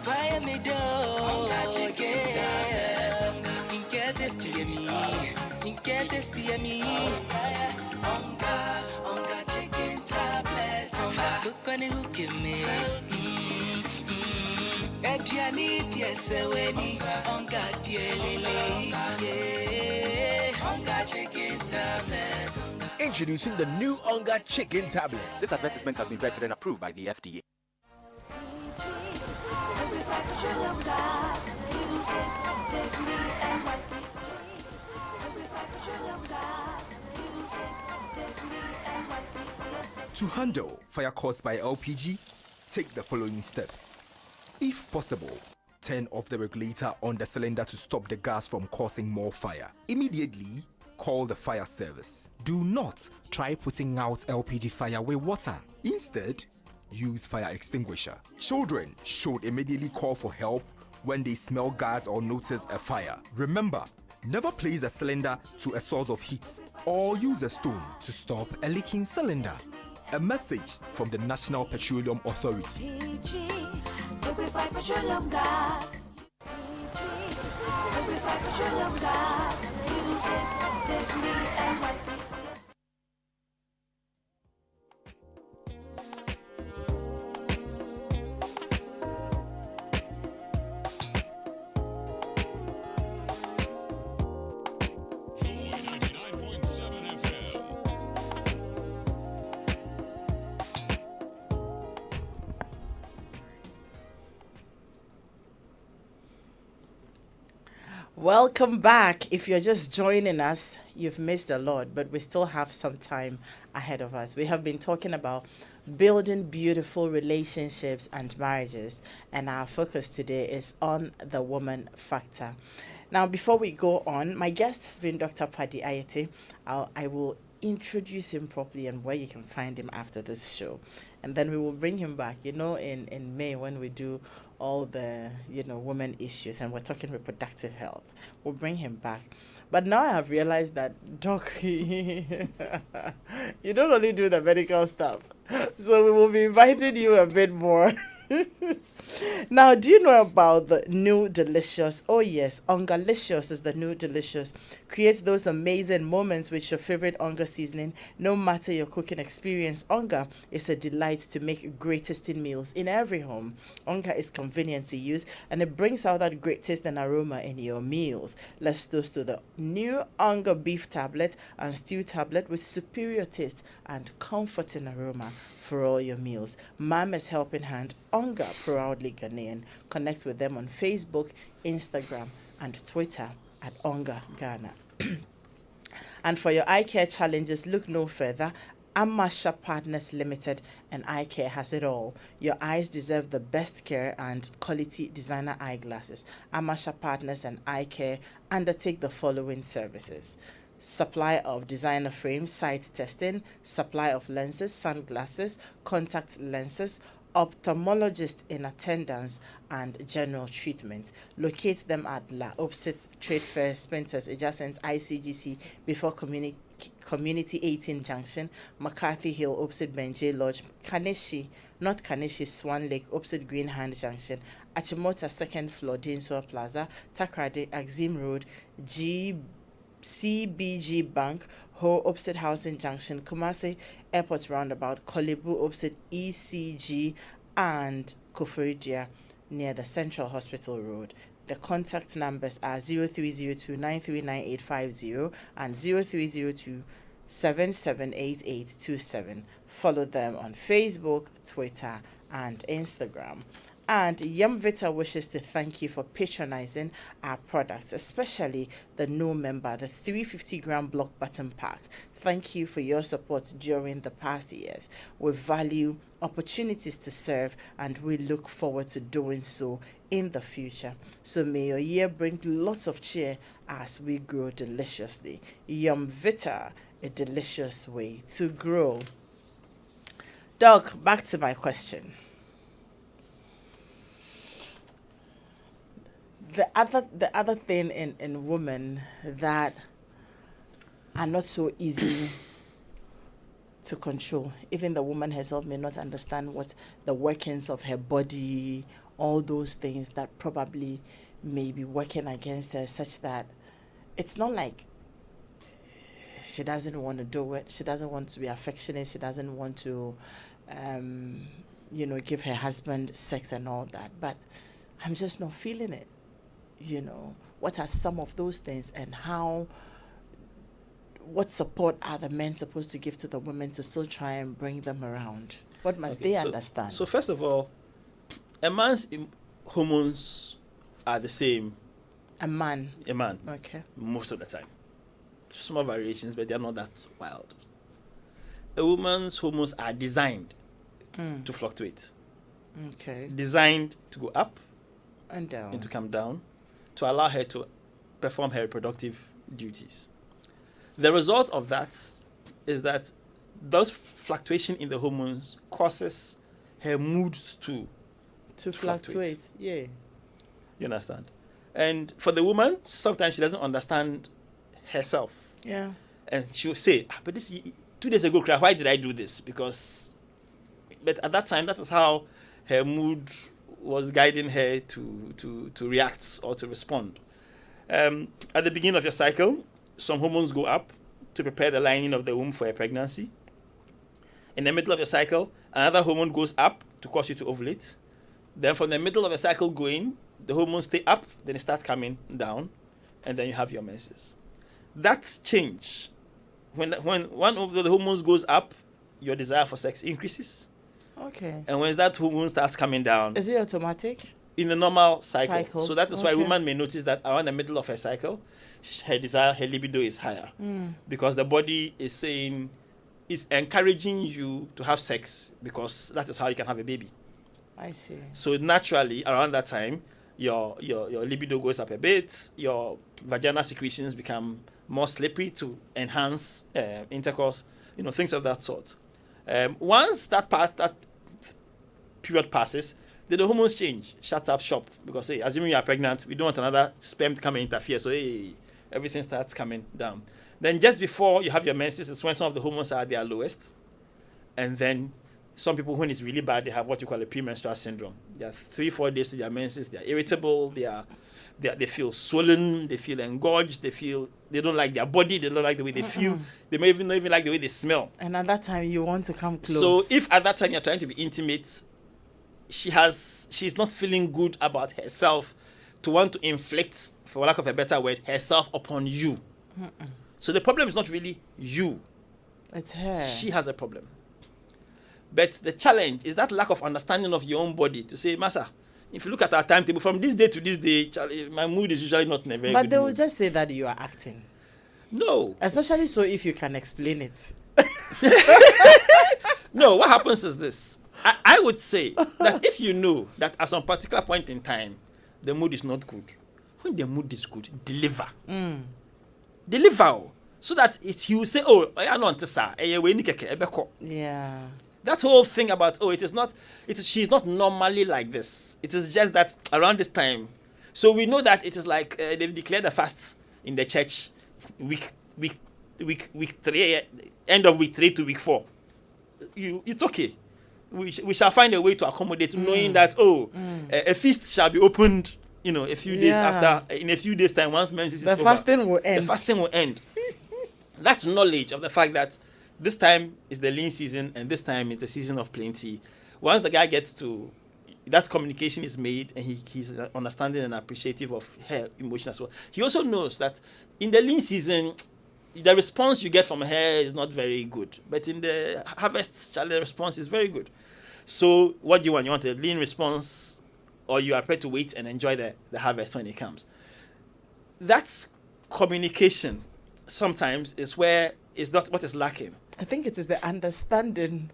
Buy me dough. Onga chicken tablets. Get this to me. Get this to me. Onga chicken tablets. Cook on it, who give me. Ediani dieseweni. Onga dielele. Onga chicken tablets. Introducing the new Onga Chicken Tablet. This advertisement has been vetted and approved by the FDA. To handle fire caused by LPG, take the following steps. If possible, turn off the regulator on the cylinder to stop the gas from causing more fire. Immediately, call the fire service. Do not try putting out LPG fire with water. Instead, use fire extinguisher. Children should immediately call for help when they smell gas or notice a fire. Remember, never place a cylinder to a source of heat or use a stone to stop a leaking cylinder. A message from the National Petroleum Authority. Liquefied petroleum gas. Liquefied petroleum gas. Use it safely and wisely. Joy99.7FM. Welcome back. If you're just joining us, you've missed a lot, but we still have some time ahead of us. We have been talking about building beautiful relationships and marriages, and our focus today is on the woman factor. Now, before we go on, my guest has been Dr. Paddy Ayete. I will introduce him properly and where you can find him after this show. And then we will bring him back, in May when we do all the, women issues and we're talking reproductive health. We'll bring him back. But now I have realized that, Doc, you don't only do the medical stuff. So we will be inviting you a bit more. Now, do you know about the new delicious? Oh yes, Ungalicious is the new delicious. Create those amazing moments with your favorite Onga seasoning. No matter your cooking experience, Onga is a delight to make great tasting meals in every home. Onga is convenient to use and it brings out that great taste and aroma in your meals. Let's toast to the new Onga beef tablet and stew tablet with superior taste and comforting aroma for all your meals. Mama's Helping Hand, Onga Proudly Ghanaian. Connect with them on Facebook, Instagram, and Twitter at Onga Ghana. And for your eye care challenges, look no further. Amasha Partners Limited and Eye Care has it all. Your eyes deserve the best care and quality designer eyeglasses. Amasha Partners and Eye Care undertake the following services: supply of designer frames, sight testing, supply of lenses, sunglasses, contact lenses, ophthalmologist in attendance, and general treatment. Locate them at La Opposite Trade Fair, Sprinters, adjacent ICGC before Community 18 Junction, McCarthy Hill, opposite Benjay Lodge, Kaneshi, North Kaneshi, Swan Lake, opposite Green Hand Junction, Achimota, second floor, Dinsua Plaza, Takrade, Axim Road, CBG Bank, Ho, opposite Housing Junction, Kumasi Airport Roundabout, Kolebu, opposite ECG, and Koforidia, near the Central Hospital Road. The contact numbers are 0302 939 and 0302 778827. Follow them on Facebook, Twitter, and Instagram. And Yumvita wishes to thank you for patronizing our products, especially the new member, the 350-gram block button pack. Thank you for your support during the past years. We value opportunities to serve and we look forward to doing so in the future. So may your year bring lots of cheer as we grow deliciously. Yumvita, a delicious way to grow. Doc, back to my question. The other thing in women that are not so easy to control, even the woman herself may not understand what the workings of her body, all those things that probably may be working against her, such that it's not like she doesn't want to do it, she doesn't want to be affectionate, she doesn't want to give her husband sex and all that, but I'm just not feeling it. What are some of those things, and what support are the men supposed to give to the women to still try and bring them around? What must they understand? So first of all, a man's hormones are the same. A man. Okay. Most of the time. Small variations, but they're not that wild. A woman's hormones are designed to fluctuate. Okay. Designed to go up and down. And to come down, to allow her to perform her reproductive duties. The result of that is that those fluctuation in the hormones causes her moods to fluctuate. Yeah. You understand? And for the woman, sometimes she doesn't understand herself. Yeah. And she'll say, but this 2 days ago, why did I do this? But at that time, that is how her mood was guiding her to react or to respond. At the beginning of your cycle, some hormones go up to prepare the lining of the womb for a pregnancy. In the middle of your cycle, another hormone goes up to cause you to ovulate. Then from the middle of the cycle going, the hormones stay up, then it starts coming down, and then you have your menses. That's change. When one of the hormones goes up, your desire for sex increases. Okay. And when that hormone starts coming down, is it automatic? In the normal cycle. So that is why women may notice that around the middle of her cycle, her desire, her libido is higher. Because the body is saying, is encouraging you to have sex because that is how you can have a baby. I see. So naturally, around that time, your libido goes up a bit, your vaginal secretions become more slippery to enhance intercourse, things of that sort. Once that period passes, then the hormones change, shut up shop, because assuming you are pregnant, we don't want another sperm to come and interfere, so everything starts coming down. Then just before you have your menses is when some of the hormones are at their lowest, and then some people, when it's really bad, they have what you call a premenstrual syndrome. They are 3-4 days to their menses. They are irritable. They feel swollen. They feel engorged. They don't like their body. They don't like the way they feel. They may even not even like the way they smell. And at that time, you want to come close. So if at that time you're trying to be intimate, she's not feeling good about herself to want to inflict, for lack of a better word, herself upon you. So the problem is not really you. It's her. She has a problem. But the challenge is that lack of understanding of your own body to say, Massa, if you look at our timetable, from this day to this day, Charlie, my mood is usually not in a very But good they will mood. just say that you are acting. No. Especially so if you can explain it. No, what happens is this. I would say that if you know that at some particular point in time, the mood is not good, when the mood is good, deliver. Deliver. So that he will say, oh, I know, Yeah. that whole thing about, she's not normally like this. It is just that around this time. So we know that it is like they've declared a fast in the church week 3, end of week 3 to week 4. It's okay. We shall find a way to accommodate, knowing that, a feast shall be opened, a few days after, in a few days' time, once menses is over. The fasting will end. The fasting will end. That's knowledge of the fact that this time is the lean season and this time is the season of plenty. Once the guy gets to that, communication is made and he's understanding and appreciative of her emotion as well. He also knows that in the lean season, the response you get from her is not very good. But in the harvest, the response is very good. So what do you want? You want a lean response, or you are prepared to wait and enjoy the harvest when it comes? That's communication. Sometimes is where is not what is lacking. I think it is the understanding.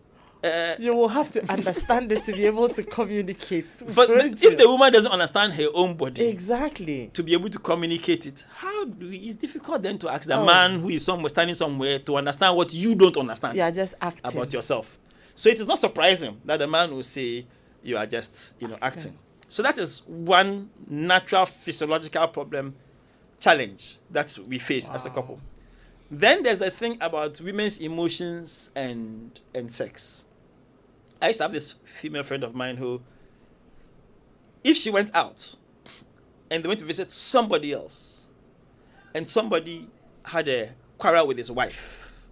You will have to understand it to be able to communicate. But if the woman doesn't understand her own body, exactly, to be able to communicate it, it's difficult then to ask the man who is standing somewhere to understand what you don't understand. Yeah, just acting about yourself. So it is not surprising that the man will say you are just acting. So that is one natural physiological problem, challenge that we face as a couple. Then there's the thing about women's emotions and sex. I used to have this female friend of mine who, if she went out and they went to visit somebody else and somebody had a quarrel with his wife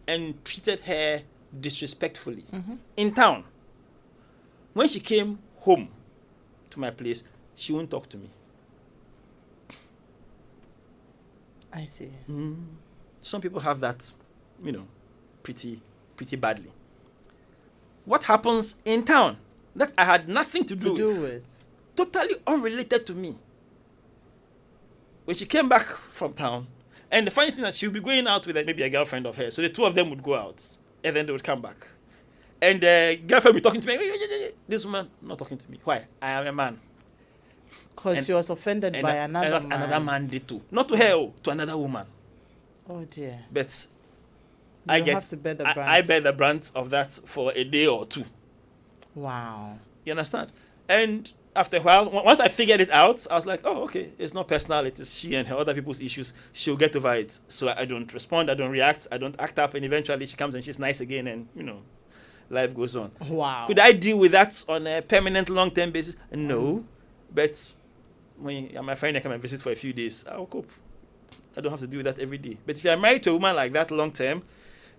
and treated her disrespectfully in town, when she came home to my place, she won't talk to me. I see. Some people have that, pretty badly. What happens in town that I had nothing to do with, totally unrelated to me. When she came back from town, and the funny thing is, she would be going out with maybe a girlfriend of hers, so the two of them would go out, and then they would come back. And the girlfriend would be talking to me, this woman not talking to me. Why? I am a man. Because she was offended by another man. Another man did too. Not to her, to another woman. Oh dear. But you have to bear the brunt. I bear the brunt of that for a day or two. Wow. You understand? And after a while, once I figured it out, I was like, oh, okay, it's not personal. It is she and her other people's issues. She'll get over it. So I don't respond. I don't react. I don't act up. And eventually she comes and she's nice again. And, life goes on. Wow. Could I deal with that on a permanent, long-term basis? No. But when my friend I come and visit for a few days, I'll cope. I don't have to do that every day. But if you're married to a woman like that long-term,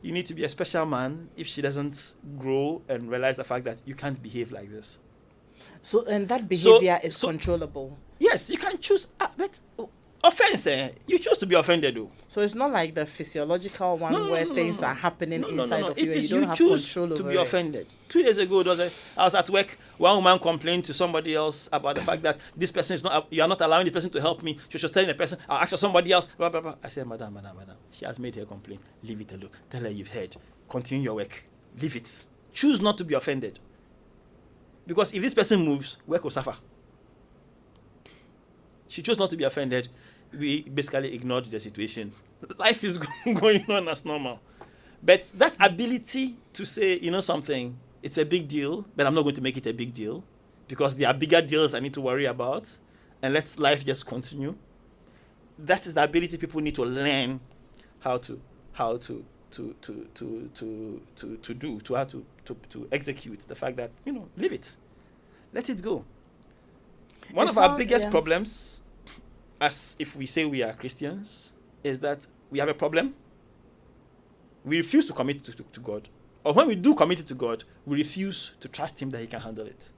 you need to be a special man if she doesn't grow and realize the fact that you can't behave like this. So, and that behavior is controllable? Yes, you can choose. But offense, you choose to be offended, though. So it's not like the physiological one where things are happening inside of you and you don't have choose control over to be offended. 2 days ago, I was at work. One woman complained to somebody else about the fact that this person is not. You are not allowing this person to help me. She was telling the person, "I'll ask for somebody else." Blah blah blah. I said, "Madam, she has made her complaint. Leave it alone. Tell her you've heard. Continue your work. Leave it. Choose not to be offended. Because if this person moves, work will suffer." She chose not to be offended. We basically ignored the situation. Life is going on as normal. But that ability to say, something, it's a big deal, but I'm not going to make it a big deal because there are bigger deals I need to worry about, and let life just continue. That is the ability people need to learn how to to execute the fact that, leave it, let it go. One It's of our not- biggest yeah. problems, as if we say we are Christians, is that we have a problem. We refuse to commit to God, or when we do commit it to God, we refuse to trust Him that He can handle it.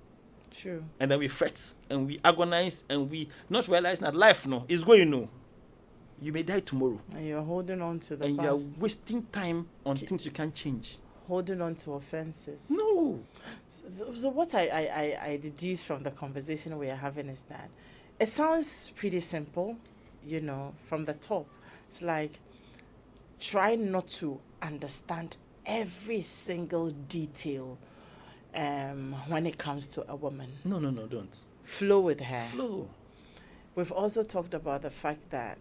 True. And then we fret and we agonize and we not realizing that life is going no. You may die tomorrow, And you're holding on to the and you are past, wasting time on things you can't change. holding on to offenses. No. So what I deduce from the conversation we are having is that it sounds pretty simple, from the top. It's like, try not to understand every single detail when it comes to a woman. No, don't. Flow with her. Flow. We've also talked about the fact that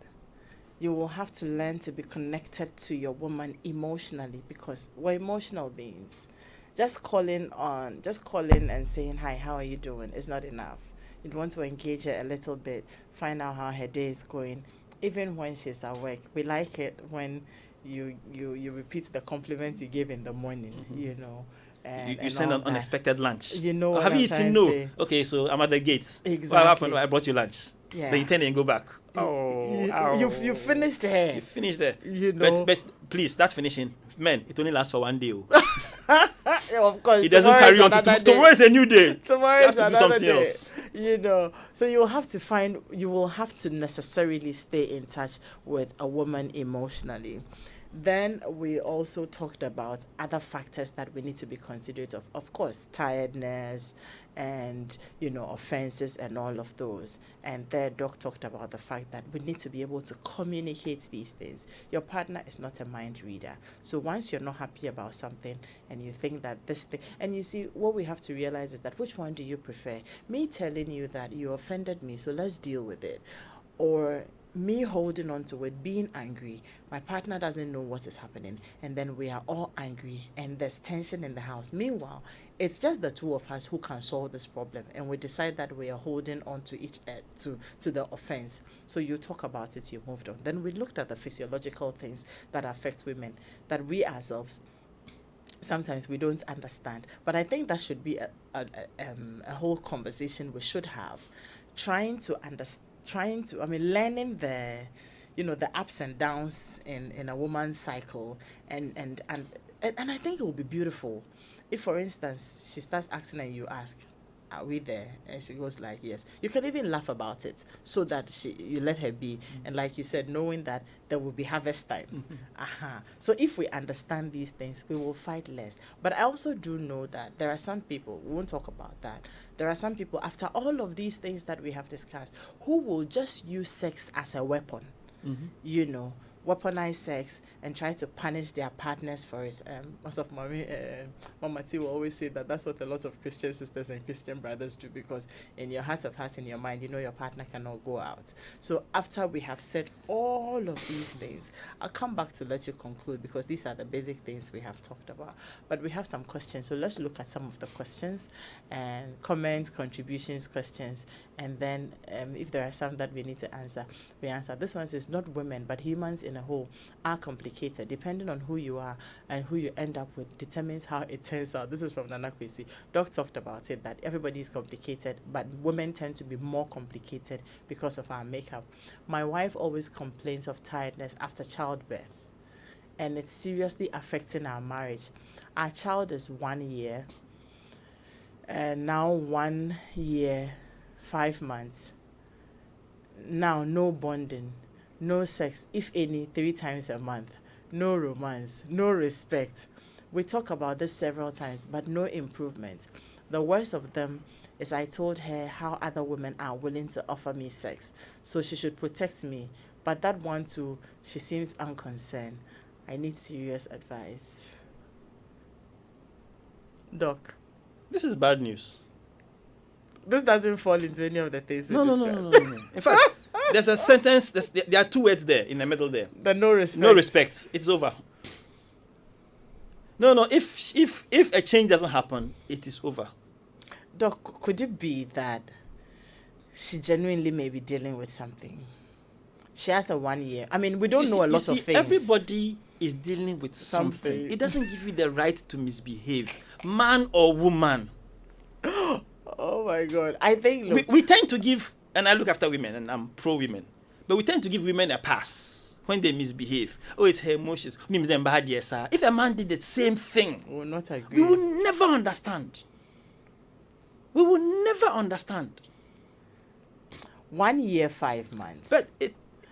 you will have to learn to be connected to your woman emotionally, because we're emotional beings. Just calling and saying, hi, how are you doing, is not enough. You'd want to engage her a little bit, find out how her day is going, even when she's at work. We like it when you repeat the compliments you gave in the morning, And, You send all an that. unexpected lunch. You know what Have I'm you trying eaten? to No. say. Okay, so I'm at the gates. Exactly. What happened? I brought you lunch. Yeah. Then you turn and go back. You finished her. You finished there. But please, that finishing, man, it only lasts for one day. of course, It doesn't tomorrow carry is on to another day. tomorrow is a new day. Tomorrow You is have to do another something day. else. So you will have to necessarily stay in touch with a woman emotionally. Then we also talked about other factors that we need to be considerate of. Of course, tiredness and, offenses and all of those. And there, Doc talked about the fact that we need to be able to communicate these things. Your partner is not a mind reader. So once you're not happy about something and you think that this thing, and you see, what we have to realize is that, which one do you prefer? Me telling you that you offended me, so let's deal with it. Or me holding on to it, being angry, my partner doesn't know what is happening, and then we are all angry and there's tension in the house. Meanwhile, it's just the two of us who can solve this problem, and we decide that we are holding on to each to the offense. So you talk about it, you moved on. Then we looked at the physiological things that affect women that we ourselves sometimes we don't understand. But I think that should be a whole conversation we should have, learning the ups and downs in a woman's cycle, and I think it will be beautiful if, for instance, she starts acting and you ask, are we there? And she goes like, yes. You can even laugh about it so that you let her be. And like you said, knowing that there will be harvest time. So if we understand these things, we will fight less. But I also do know that there are some people, we won't talk about that, there are some people, after all of these things that we have discussed, who will just use sex as a weapon. Weaponize sex and try to punish their partners for it. Most of Mama T will always say that that's what a lot of Christian sisters and Christian brothers do, because in your heart of hearts, in your mind, your partner cannot go out. So after we have said all of these things, I'll come back to let you conclude, because these are the basic things we have talked about. But we have some questions, so let's look at some of the questions and comments, contributions, questions, and then if there are some that we need to answer, we answer. This one says, not women, but humans in a whole are complicated. Depending on who you are and who you end up with determines how it turns out. This is from Nana Kwesi. Doc talked about it, that everybody is complicated, but women tend to be more complicated because of our makeup. My wife always complains of tiredness after childbirth, and it's seriously affecting our marriage. Our child is 1 year, and now 1 year, 5 months. Now, no bonding, no sex, if any, 3 times a month, no romance, no respect. We talk about this several times, but no improvement. The worst of them is I told her how other women are willing to offer me sex, so she should protect me. But that one too, she seems unconcerned. I need serious advice. Doc, This is bad news. this doesn't fall into any of the things we No. discussed. In fact, there's a sentence, there are 2 words there in the middle there. The no respect. No respect. It's over. No. If a change doesn't happen, it is over. Doc, could it be that she genuinely may be dealing with something? She has a 1 year. I mean, we don't know a lot of things. Everybody is dealing with something. Something. It doesn't give you the right to misbehave. man or woman. Oh my God. I think, look, We tend to give, and I look after women, and I'm pro women, but we tend to give women a pass when they misbehave. Oh, it's her emotions. If a man did the same thing, we will not agree. we will never understand. We will never understand. 1 year, 5 months. But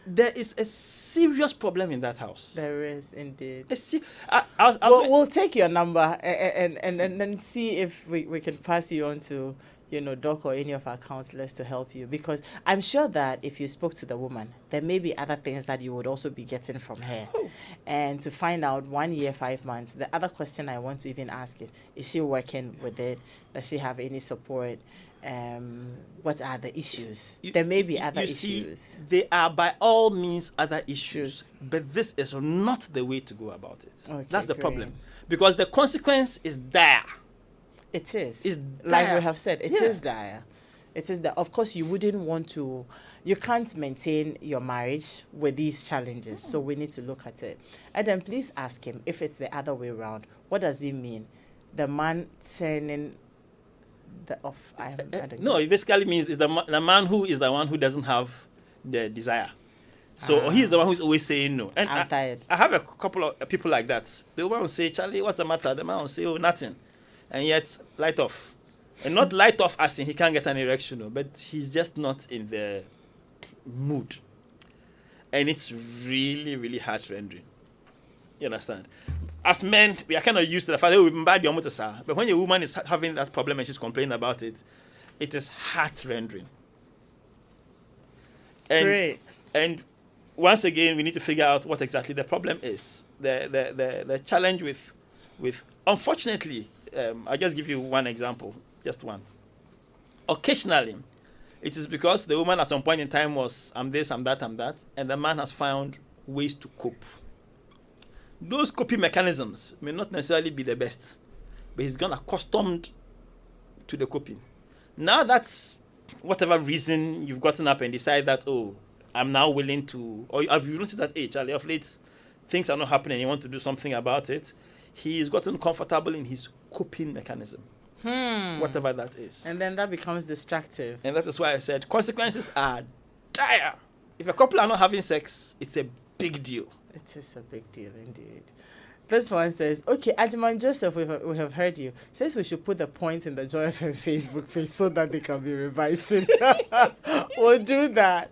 there is a serious problem in that house. There is indeed. We'll We'll take your number and then see if we can pass you on to, Doc or any of our counselors to help you. Because I'm sure that if you spoke to the woman, there may be other things that you would also be getting from her. And to find out 1 year, 5 months, the other question I want to even ask is she working with it? Does she have any support? What are the issues? There may be other issues. See, there are by all means other issues, but this is not the way to go about it. Okay, that's the great. problem, because the consequence is dire. It is. It's like dire. we have said, it is dire. It is that, of course, you wouldn't want to, you can't maintain your marriage with these challenges. So we need to look at it. And then please ask him if it's the other way around. What does it mean? The man turning the off. I don't No, know. it basically means it's the man who is the one who doesn't have the desire. So he's the one who's always saying no. And I'm tired. I have a couple of people like that. The woman will say, Charlie, what's the matter? The man will say, oh, nothing. And yet, light off. And not light off as in he can't get an erection, no, but he's just not in the mood. And it's really, really heart-rending. You understand? As men, we are kind of used to the fact that we've been bad, but when a woman is having that problem and she's complaining about it, it is heart-rending. And once again, we need to figure out what exactly the problem is. The challenge with unfortunately, I'll just give you one example, just one. Occasionally, it is because the woman at some point in time was, I'm this, I'm that, and the man has found ways to cope. Those coping mechanisms may not necessarily be the best, but he's gone accustomed to the coping. Now that's whatever reason you've gotten up and decide that, oh, I'm now willing to, or have you noticed that, hey, Charlie, of late, things are not happening and you want to do something about it. He's gotten comfortable in his coping mechanism, whatever that is. And then that becomes distractive. And that is why I said consequences are dire. If a couple are not having sex, it's a big deal. It is a big deal indeed. This one says, okay, Ajman Joseph, we have heard you. Says we should put the points in the Joy FM Facebook page so that they can be revising. We'll do that.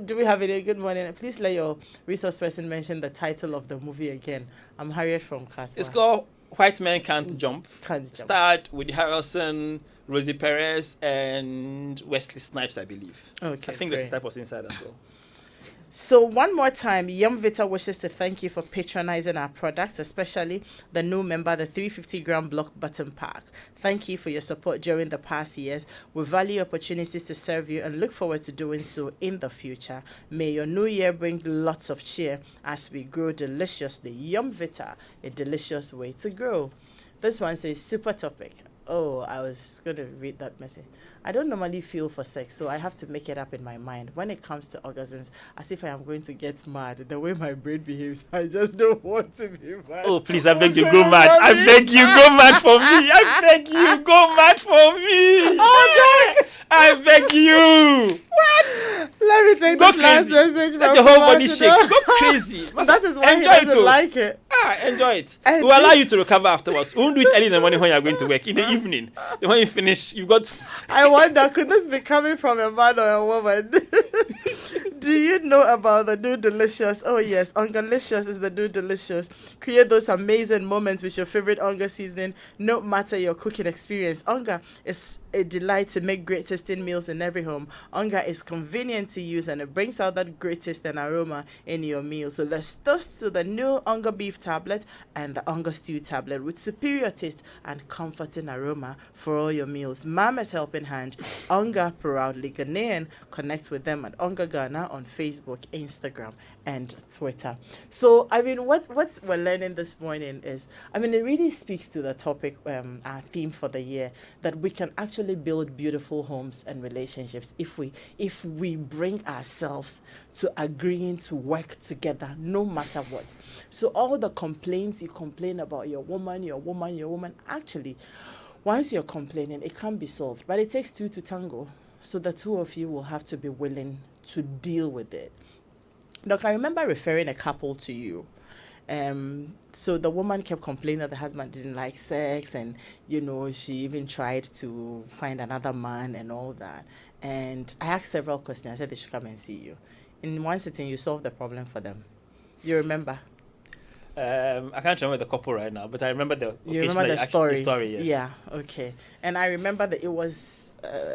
Do we have any good morning? Please let your resource person mention the title of the movie again. I'm Harriet from Kaswa. It's called White Men Can't Jump. Starred Woody Harrelson, Rosie Perez, and Wesley Snipes, I believe. Okay, I think there's a type of inside as well. So one more time, Yum Vita wishes to thank you for patronizing our products, especially the new member, the 350-gram block button pack. Thank you for your support during the past years. We value opportunities to serve you and look forward to doing so in the future. May your new year bring lots of cheer as we grow deliciously. Yum Vita, a delicious way to grow. This one says super topic. Oh, I was going to read that message. I don't normally feel for sex, so I have to make it up in my mind. When it comes to orgasms, as if I am going to get mad. The way my brain behaves, I just don't want to be mad. Oh, please, I beg you, go mad. I beg you, go mad for me. I beg you, go mad for me. Oh, God. I beg you. What? Let me take Go this last crazy. message Let from your whole body Ambassador. shake. Go crazy. That is why he Enjoy it, doesn't though. like it. Enjoy it. And We'll allow you to recover afterwards. We won't do it early in the morning when you're going to work. In the evening, then when you finish, you've got... I wonder, could this be coming from a man or a woman? Do you know about the new Delicious? Oh yes, Ungalicious is the new Delicious. Create those amazing moments with your favorite Unga seasoning, no matter your cooking experience. Unga is a delight to make great tasting meals in every home. Unga is convenient to use and it brings out that great taste and aroma in your meal. So let's toast to the new Unga beef tablet and the Unga stew tablet with superior taste and comforting aroma for all your meals. Mama's Helping Hand, Unga proudly Ghanaian. Connect with them at Unga Ghana on Facebook, Instagram, and Twitter. So, I mean, what we're learning this morning is, I mean, it really speaks to the topic, our theme for the year, that we can actually actually build beautiful homes and relationships if we bring ourselves to agreeing to work together no matter what. So all the complaints you complain about your woman, actually, once you're complaining, it can't be solved. But it takes two to tango. So the two of you will have to be willing to deal with it. Look, I remember referring a couple to you. So the woman kept complaining that the husband didn't like sex, and she even tried to find another man and all that. And I asked several questions. I said they should come and see you. In one sitting, you solved the problem for them. You remember? I can't remember the couple right now, but I remember the You remember the story? The story, yes. Yeah, okay. And I remember that it was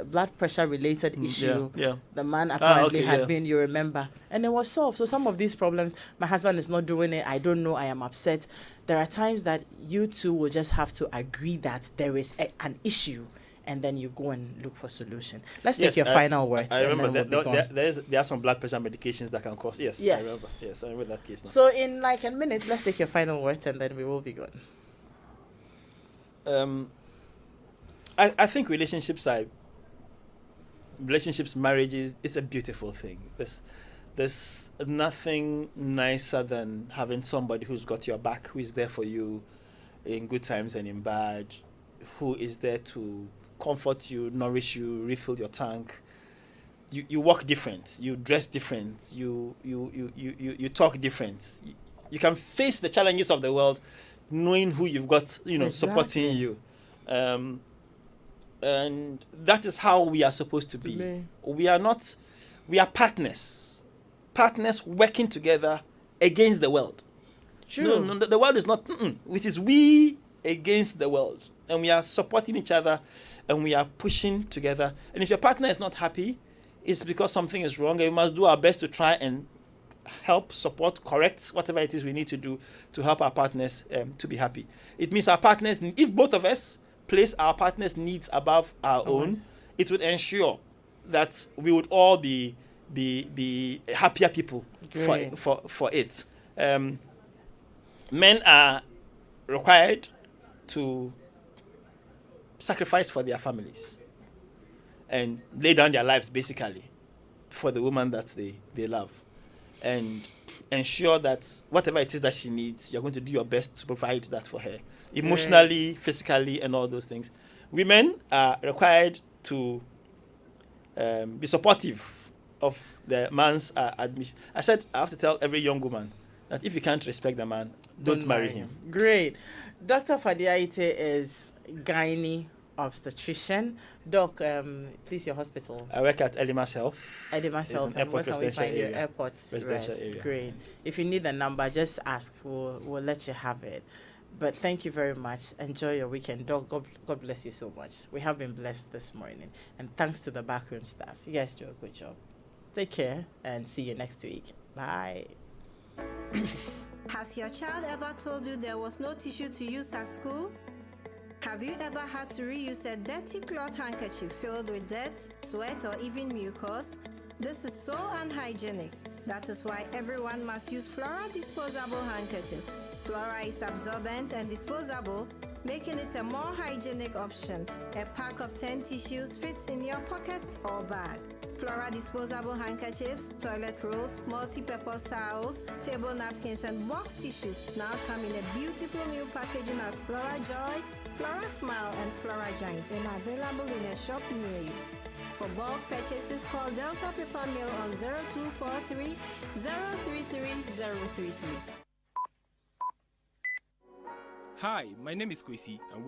blood pressure related issue. Yeah. The man apparently okay, had been, you remember, and it was solved. So some of these problems, my husband is not doing it, I don't know, I am upset. There are times that you two will just have to agree that there is an issue, and then you go and look for solution. Let's take your final words. I remember and then we'll be gone. there are some blood pressure medications that can cause. Yes. I remember that case now. So in like a minute, let's take your final words, and then we will be gone. I think marriages, it's a beautiful thing. There's nothing nicer than having somebody who's got your back, who is there for you in good times and in bad, who is there to comfort you, nourish you, refill your tank. You walk different, you dress different, you talk different. You can face the challenges of the world knowing who you've got, supporting you. And that is how we are supposed to be. We are partners working together against the world. True. No, the world is not, it is we against the world. And we are supporting each other, and we are pushing together. And if your partner is not happy, it's because something is wrong, and we must do our best to try and help, support, correct whatever it is we need to do to help our partners to be happy. It means our partners, if both of us place our partners' needs above our own, it would ensure that we would all be happier people for it. Men are required to sacrifice for their families and lay down their lives basically for the woman that they love, and ensure that whatever it is that she needs, you're going to do your best to provide that for her, emotionally, physically, and all those things. Women are required to be supportive of the man's admission. I said I have to tell every young woman that if you can't respect the man, don't marry him. Great. Dr. Fadiaite is gynae obstetrician. Doc, please, your hospital. I work at Elimas Health. Elimas Health, and where can we find your airport? Residential area. Great. If you need the number, just ask. We'll let you have it. But thank you very much. Enjoy your weekend. Doc, God bless you so much. We have been blessed this morning. And thanks to the backroom staff. You guys do a good job. Take care and see you next week. Bye. Has your child ever told you there was no tissue to use at school? Have you ever had to reuse a dirty cloth handkerchief filled with dirt, sweat, or even mucus? This is so unhygienic. That is why everyone must use Flora disposable handkerchief. Flora is absorbent and disposable, making it a more hygienic option. A pack of 10 tissues fits in your pocket or bag. Flora disposable handkerchiefs, toilet rolls, multi-purpose towels, table napkins, and box tissues now come in a beautiful new packaging as Flora Joy, Flora Smile, and Flora Giant, and are available in a shop near you. For bulk purchases, call Delta Paper Mill on 0243 033 033. Hi, my name is Kwesi, and